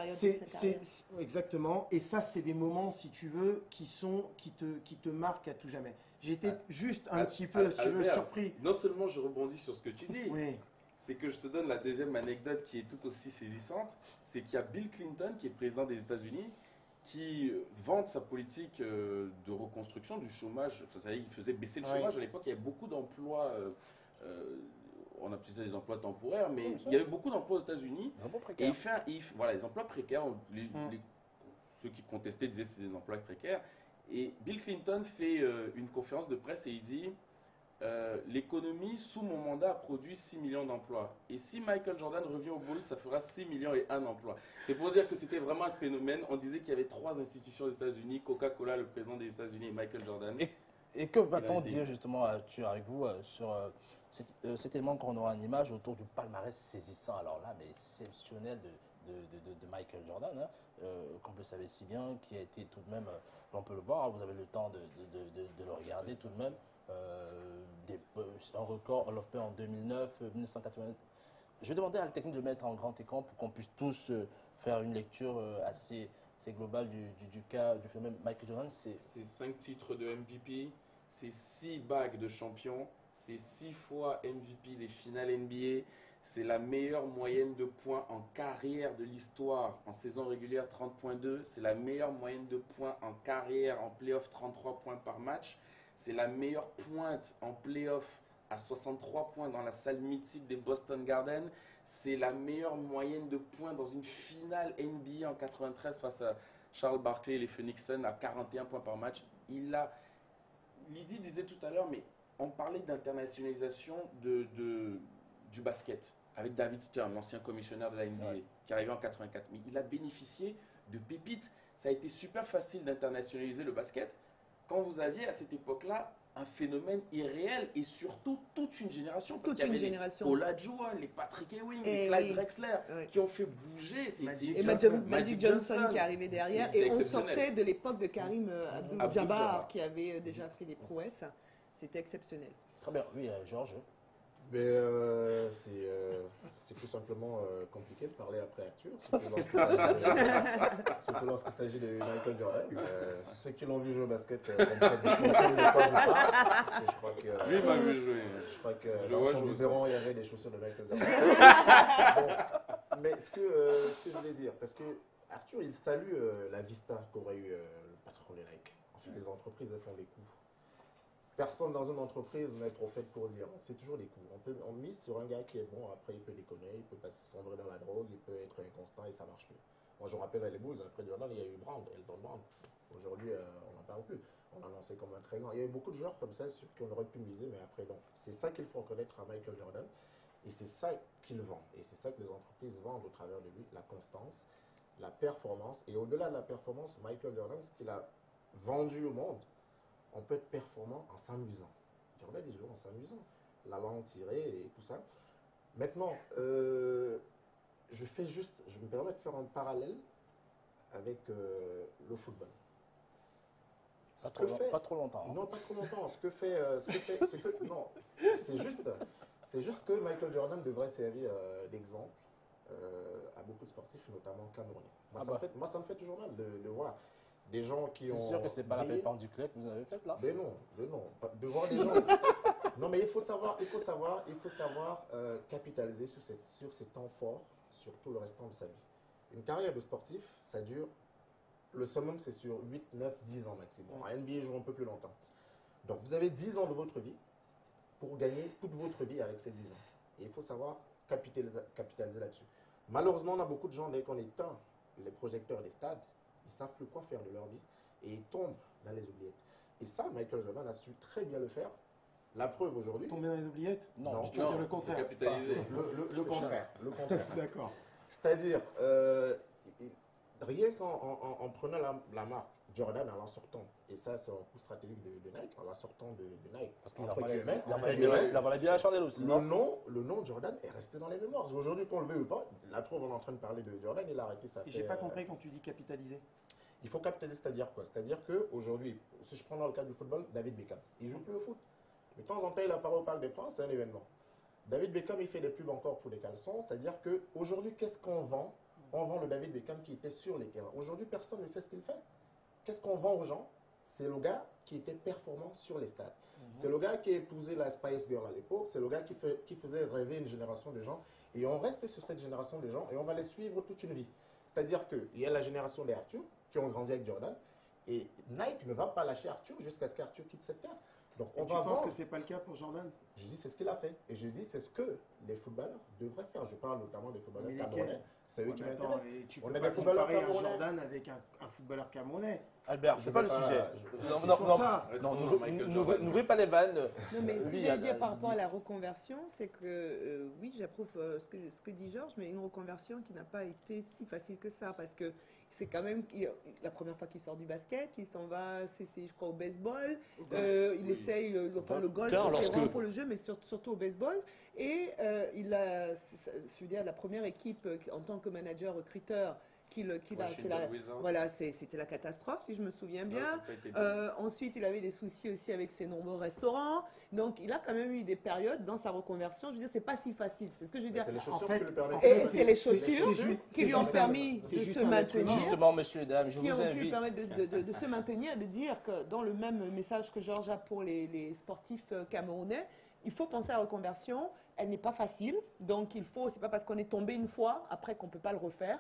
Speaker 11: c'est
Speaker 6: exactement. Et ça, c'est des moments, si tu veux, qui te marquent à tout jamais. J'étais juste un petit peu, si tu veux,
Speaker 15: Albert,
Speaker 6: surpris.
Speaker 15: Non seulement je rebondis sur ce que tu dis,
Speaker 6: Oui.
Speaker 15: c'est que je te donne la deuxième anecdote qui est tout aussi saisissante, c'est qu'il y a Bill Clinton, qui est président des États-Unis, qui vante sa politique de reconstruction du chômage. Enfin, il faisait baisser le chômage. À l'époque, il y avait beaucoup d'emplois, on appelait ça des emplois temporaires, mais il y avait beaucoup d'emplois aux États-Unis. Et voilà, les emplois précaires, ceux qui contestaient disaient que c'était des emplois précaires. Et Bill Clinton fait une conférence de presse et il dit l'économie sous mon mandat a produit 6 millions d'emplois. Et si Michael Jordan revient au Bulls, ça fera 6 millions et 1 emploi. C'est pour dire que c'était vraiment un phénomène. On disait qu'il y avait 3 institutions aux États-Unis, Coca-Cola, le président des États-Unis et Michael Jordan.
Speaker 2: Et que va-t-on dire justement avec vous sur cet élément qu'on aura en image autour du palmarès saisissant, alors là, mais exceptionnel de Michael Jordan, hein, comme vous le savez si bien, qui a été tout de même, on peut le voir, vous avez le temps de le regarder tout de même, un record Hall of Fame en 2009, 1980. Je vais demander à la technique de le mettre en grand écran pour qu'on puisse tous faire une lecture assez globale du cas du phénomène Michael Jordan.
Speaker 15: C'est 5 titres de MVP, c'est 6 bagues de champion, c'est 6 fois MVP des finales NBA, c'est la meilleure moyenne de points en carrière de l'histoire en saison régulière 30.2, c'est la meilleure moyenne de points en carrière en playoff 33 points par match, c'est la meilleure pointe en playoff à 63 points dans la salle mythique des Boston Garden, c'est la meilleure moyenne de points dans une finale NBA en 93 face à Charles Barkley et les Phoenix Suns à 41 points par match. Lydie disait tout à l'heure, mais on parlait d'internationalisation du basket avec David Stern, l'ancien commissionnaire de la NBA, qui est arrivé en 84. Mais il a bénéficié de pépites. Ça a été super facile d'internationaliser le basket quand vous aviez à cette époque-là un phénomène irréel et surtout toute une génération. Parce qu'il y avait les Olajuwon, les Patrick Ewing, les Clyde Drexler qui ont fait bouger.
Speaker 11: Magic Johnson qui est arrivé derrière. Et on sortait de l'époque de Karim Abdul-Jabbar qui avait déjà fait des prouesses. C'était exceptionnel.
Speaker 2: Très bien. Oui, Georges.
Speaker 3: Mais c'est tout simplement compliqué de parler après Arthur, surtout lorsqu'il s'agit de Michael Jordan. Ceux qui l'ont vu jouer au basket comprennent de quoi je parle, parce que je crois que,
Speaker 15: lui m'a vu jouer.
Speaker 3: Je crois que dans son biberon, il y avait des chaussures de Michael Jordan. Bon, mais ce que je voulais dire, parce que Arthur, il salue la vista qu'aurait eu le patron de Nike. En fait, les entreprises elles font des coups. Personne dans une entreprise n'est trop fait pour dire. C'est toujours des coups. On mise sur un gars qui est bon, après il peut déconner, il peut pas sombrer dans la drogue, il peut être inconstant et ça marche plus. Moi je me rappelle les Bulls, après Jordan, il y a eu Elton Brand. Aujourd'hui, on n'en parle plus. On l'a annoncé comme un très grand. Il y a eu beaucoup de joueurs comme ça sur qui on aurait pu miser, mais après, donc, c'est ça qu'il faut reconnaître à Michael Jordan. Et c'est ça qu'il vend. Et c'est ça que les entreprises vendent au travers de lui, la constance, la performance. Et au-delà de la performance, Michael Jordan, ce qu'il a vendu au monde, on peut être performant en s'amusant. Jordan, il joue en s'amusant. La langue tirée et tout ça. Maintenant, je me permets de faire un parallèle avec le football.
Speaker 2: Pas trop longtemps.
Speaker 3: Non, pas trop longtemps. Non, c'est juste que Michael Jordan devrait servir d'exemple à beaucoup de sportifs, notamment camerounais. Moi, ça me fait toujours mal de voir des gens qui ont...
Speaker 2: C'est sûr que c'est pas la pépin du club que vous avez faite là.
Speaker 3: Mais non. De voir des gens... Non, mais il faut savoir capitaliser sur ces temps forts, sur tout le restant de sa vie. Une carrière de sportif, ça dure... Le summum, c'est sur 8, 9, 10 ans maximum. En NBA, ils jouent un peu plus longtemps. Donc, vous avez 10 ans de votre vie pour gagner toute votre vie avec ces 10 ans. Et il faut savoir capitaliser là-dessus. Malheureusement, on a beaucoup de gens, dès qu'on éteint les projecteurs des stades, ils ne savent plus quoi faire de leur vie et ils tombent dans les oubliettes. Et ça, Michael Jordan a su très bien le faire. La preuve aujourd'hui...
Speaker 6: Tomber dans les oubliettes?
Speaker 3: Non,
Speaker 6: tu veux dire le contraire.
Speaker 15: Capitaliser.
Speaker 3: Le contraire.
Speaker 6: D'accord.
Speaker 3: C'est-à-dire, rien qu'en prenant la marque Jordan en la sortant, et ça c'est un coup stratégique de Nike, en la sortant de Nike.
Speaker 2: Parce qu'il valait bien la chandelle aussi.
Speaker 3: Le nom Jordan est resté dans les mémoires. Aujourd'hui, qu'on le veut ou pas, la preuve, on est en train de parler de Jordan, il a arrêté ça.
Speaker 6: J'ai pas compris quand tu dis capitaliser.
Speaker 3: Il faut capitaliser, c'est-à-dire quoi? C'est-à-dire qu'aujourd'hui, si je prends dans le cas du football, David Beckham, il joue plus au foot. De temps en temps, il apparaît au Parc des Princes, c'est un événement. David Beckham, il fait des pubs encore pour des caleçons, c'est-à-dire qu'aujourd'hui, qu'est-ce qu'on vend? On vend le David Beckham qui était sur les terrains. Aujourd'hui, personne ne sait ce qu'il fait. Qu'est-ce qu'on vend aux gens? c'est le gars qui était performant sur les stades. C'est le gars qui a épousé la Spice Girl à l'époque. C'est le gars qui faisait rêver une génération de gens. Et on reste sur cette génération de gens et on va les suivre toute une vie. C'est-à-dire qu'il y a la génération des Arthur qui ont grandi avec Jordan. Et Nike ne va pas lâcher Arthur jusqu'à ce qu'Arthur quitte cette terre. Donc on
Speaker 6: tu
Speaker 3: va
Speaker 6: penses
Speaker 3: voir.
Speaker 6: que ce n'est pas le cas pour Jordan?
Speaker 3: Je dis c'est ce qu'il a fait. Et je dis c'est ce que les footballeurs devraient faire. Je parle notamment des footballeurs
Speaker 6: Mais
Speaker 3: camerounais. C'est eux qui m'intéressent.
Speaker 6: Tu
Speaker 3: On
Speaker 6: peux
Speaker 3: a
Speaker 6: pas
Speaker 3: des footballeurs
Speaker 6: comparer un
Speaker 3: camerounais.
Speaker 6: Jordan avec un footballeur camerounais.
Speaker 2: Albert, c'est pas le sujet. N'ouvrez pas les vannes.
Speaker 11: Non, mais ce que
Speaker 2: Lui,
Speaker 11: j'allais dire par
Speaker 2: il
Speaker 11: rapport
Speaker 2: dit-
Speaker 11: à la reconversion, c'est que oui, j'approuve ce que dit Georges, mais une reconversion qui n'a pas été si facile que ça, parce que c'est quand même la première fois qu'il sort du basket, il s'en va, je crois, au baseball, il essaye le golf, c'est vraiment pour le jeu, mais surtout au baseball, et il a, je veux dire, la première équipe en tant que manager recruteur qu'il a, voilà, c'était la catastrophe, si je me souviens bien. Ensuite, il avait des soucis aussi avec ses nombreux restaurants. Donc, il a quand même eu des périodes dans sa reconversion. Je veux dire, c'est pas si facile. C'est ce que je veux dire.
Speaker 3: C'est les chaussures qui le permettent.
Speaker 11: Et c'est les chaussures qui lui ont permis de se maintenir.
Speaker 2: Justement, messieurs et dames, je
Speaker 11: qui
Speaker 2: vous
Speaker 11: ont pu
Speaker 2: invite.
Speaker 11: permettre de se maintenir et de dire que dans le même message que Georges a pour les sportifs camerounais, il faut penser à la reconversion. Elle n'est pas facile. Donc, c'est pas parce qu'on est tombé une fois, après qu'on ne peut pas le refaire.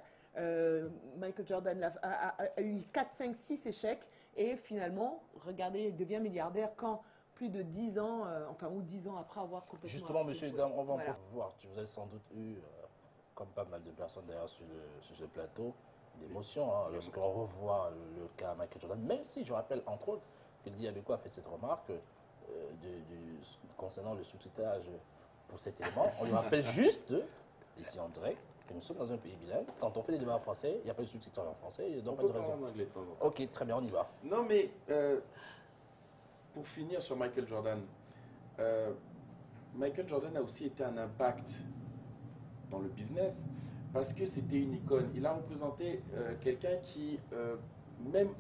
Speaker 11: Michael Jordan a eu 4, 5, 6 échecs et finalement, regardez, il devient milliardaire quand plus de 10 ans, ou 10 ans après avoir complètement...
Speaker 2: Justement, monsieur et
Speaker 11: joué.
Speaker 2: dames, on va
Speaker 11: Voilà.
Speaker 2: en voir. Vous avez sans doute eu, comme pas mal de personnes d'ailleurs sur ce plateau, d'émotions lorsqu'on revoit le cas Michael Jordan, même si je rappelle entre autres que le Diabeco a fait cette remarque concernant le sous-titrage pour cet élément. On lui rappelle juste, ici en direct, que nous sommes dans un pays bilingue. Quand on fait des débats en français, il n'y a pas de sous-titrage en français, il n'y a
Speaker 15: On
Speaker 2: pas
Speaker 15: peut
Speaker 2: de raison.
Speaker 15: parler en anglais de temps en temps.
Speaker 2: Ok, très bien, on y va.
Speaker 15: Non, mais pour finir sur Michael Jordan, Michael Jordan a aussi été un impact dans le business parce que c'était une icône. Il a représenté quelqu'un qui, même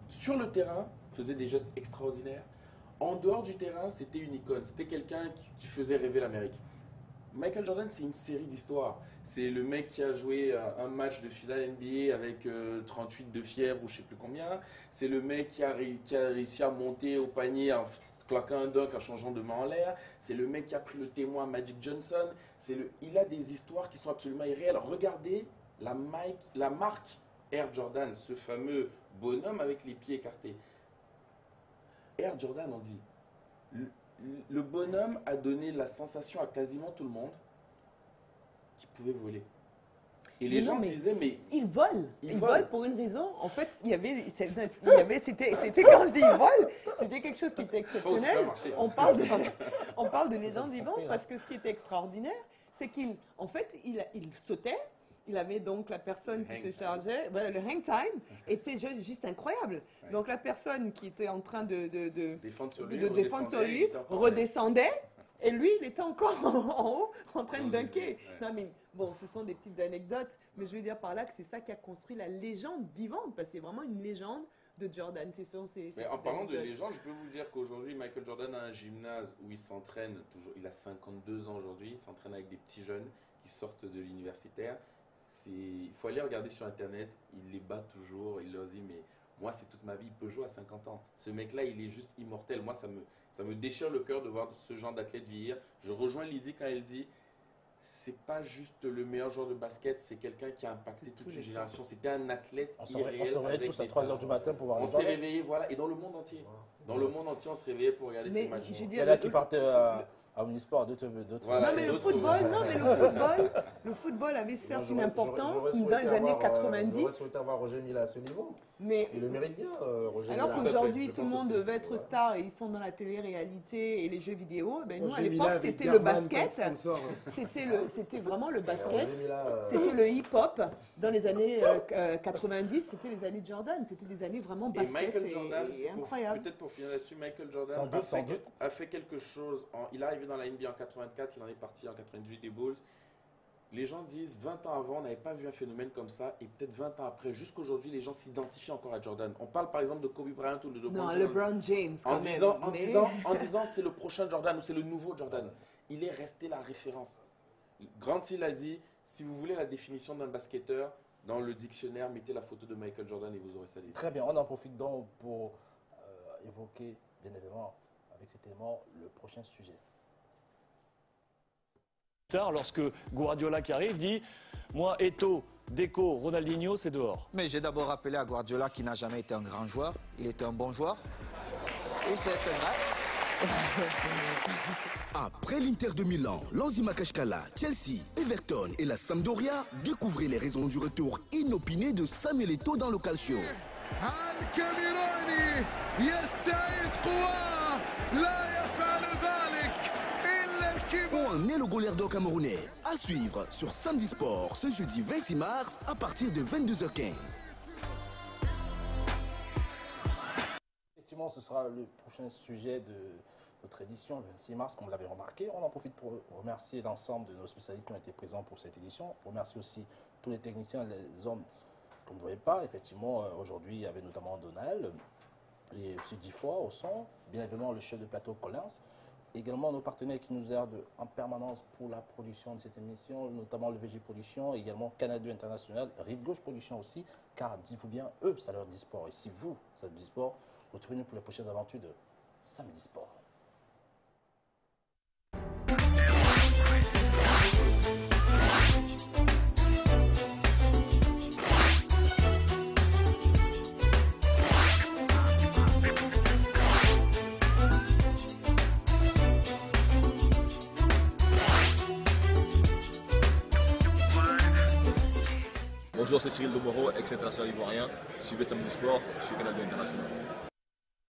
Speaker 15: sur le terrain, faisait des gestes extraordinaires. En dehors du terrain, c'était une icône. C'était quelqu'un qui faisait rêver l'Amérique. Michael Jordan, c'est une série d'histoires. C'est le mec qui a joué un match de finale NBA avec 38 de fièvre ou je ne sais plus combien. C'est le mec qui a réussi à monter au panier en claquant un dunk en changeant de main en l'air. C'est le mec qui a pris le témoin à Magic Johnson. Il a des histoires qui sont absolument irréelles. Regardez la marque Air Jordan, ce fameux bonhomme avec les pieds écartés. Air Jordan, on dit. Le bonhomme a donné la sensation à quasiment tout le monde qu'il pouvait voler. Et les gens disaient, mais...
Speaker 11: Il vole. Il vole pour une raison. En fait, c'était quand je dis il vole, c'était quelque chose qui était exceptionnel. On parle de légende vivante parce que ce qui était extraordinaire, c'est qu'il sautait. Il avait donc la personne qui se chargeait. Voilà, le hang time était juste incroyable. Ouais. Donc la personne qui était en train de
Speaker 15: défendre sur
Speaker 11: lui redescendait. Et lui, il était encore en haut, en train de dunker. Non, mais bon, ce sont des petites anecdotes. Mais je veux dire par là que c'est ça qui a construit la légende vivante. Parce que c'est vraiment une légende de Jordan.
Speaker 15: Mais en parlant de légende, je peux vous dire qu'aujourd'hui, Michael Jordan a un gymnase où il s'entraîne toujours. Il a 52 ans aujourd'hui. Il s'entraîne avec des petits jeunes qui sortent de l'universitaire. Il faut aller regarder sur Internet, il les bat toujours, il leur dit mais moi c'est toute ma vie, il peut jouer à 50 ans. Ce mec-là, il est juste immortel. Moi, ça me déchire le cœur de voir ce genre d'athlète vieillir. Je rejoins Lydie quand elle dit c'est pas juste le meilleur joueur de basket, c'est quelqu'un qui a impacté toute une génération. C'était un athlète irréel.
Speaker 2: On se réveillait tous à 3h du matin pour voir
Speaker 15: les On s'est réveillés, voilà, et dans le monde entier. Dans le monde entier, on se réveillait pour regarder ces matchs.
Speaker 2: Il y en a qui partaient à Omnisport, d'autres.
Speaker 15: Voilà,
Speaker 11: non, mais le football avait certes une importance dans les années 90.
Speaker 3: J'aurais souhaité avoir Roger Mila à ce niveau. Mais il le mérite bien, Roger
Speaker 11: alors
Speaker 3: Mila.
Speaker 11: qu'aujourd'hui, tout le monde veut être star et ils sont dans la télé-réalité et les jeux vidéo. Ben nous, à l'époque, c'était le basket. C'était vraiment le basket. C'était le hip-hop. Dans les années 90, c'était les années Jordan. C'était des années vraiment basket.
Speaker 15: Et Michael Jordan,
Speaker 11: incroyable.
Speaker 15: Peut-être pour finir là-dessus, Michael Jordan a fait quelque chose. Il est arrivé dans la NBA en 84, il en est parti en 98 des Bulls. Les gens disent 20 ans avant, on n'avait pas vu un phénomène comme ça, et peut-être 20 ans après, jusqu'aujourd'hui, les gens s'identifient encore à Jordan. On parle par exemple de Kobe Bryant ou de
Speaker 11: LeBron James.
Speaker 15: En disant c'est le prochain Jordan ou c'est le nouveau Jordan. Il est resté la référence. Grant Hill a dit, si vous voulez la définition d'un basketteur, dans le dictionnaire, mettez la photo de Michael Jordan et vous aurez ça.
Speaker 2: Très bien, on en profite donc pour évoquer, bien évidemment, avec cet élément, le prochain sujet.
Speaker 16: Tard, lorsque Guardiola qui arrive dit « Moi, Eto'o, Deco, Ronaldinho, c'est dehors ».
Speaker 17: Mais j'ai d'abord rappelé à Guardiola qui n'a jamais été un grand joueur. Il était un bon joueur. Et c'est vrai.
Speaker 18: Après l'Inter de Milan, l'Anzi Makashkala, Chelsea, Everton et la Sampdoria, découvrez les raisons du retour inopiné de Samuel Eto'o dans le Calcio.
Speaker 19: الكاميروني يستعيد قواه لا يفعل ذلك إلا الكبار.
Speaker 18: Où en est le goleador camerounais? À suivre sur Samedi Sport ce jeudi 26 mars à partir de 22h15.
Speaker 2: Effectivement, ce sera le prochain sujet de notre édition, le 26 mars, comme vous l'avez remarqué. On en profite pour remercier l'ensemble de nos spécialistes qui ont été présents pour cette édition. On remercie aussi tous les techniciens, les hommes qu'on ne voyait pas. Effectivement, aujourd'hui, il y avait notamment Donald, et aussi 10 fois au son, bien évidemment le chef de plateau Collins, également nos partenaires qui nous aident en permanence pour la production de cette émission, notamment le VG Production, également Canal 2 International, Rive Gauche Production aussi, car dites-vous bien, eux, ça leur dit sport. Et si vous, ça leur dit sport, retrouvez-nous pour les prochaines aventures de Samedi Sport.
Speaker 1: Bonjour, c'est Cyril Domoro, ex-international ivoirien. Suivez Samedi Sport sur Canal 2 International.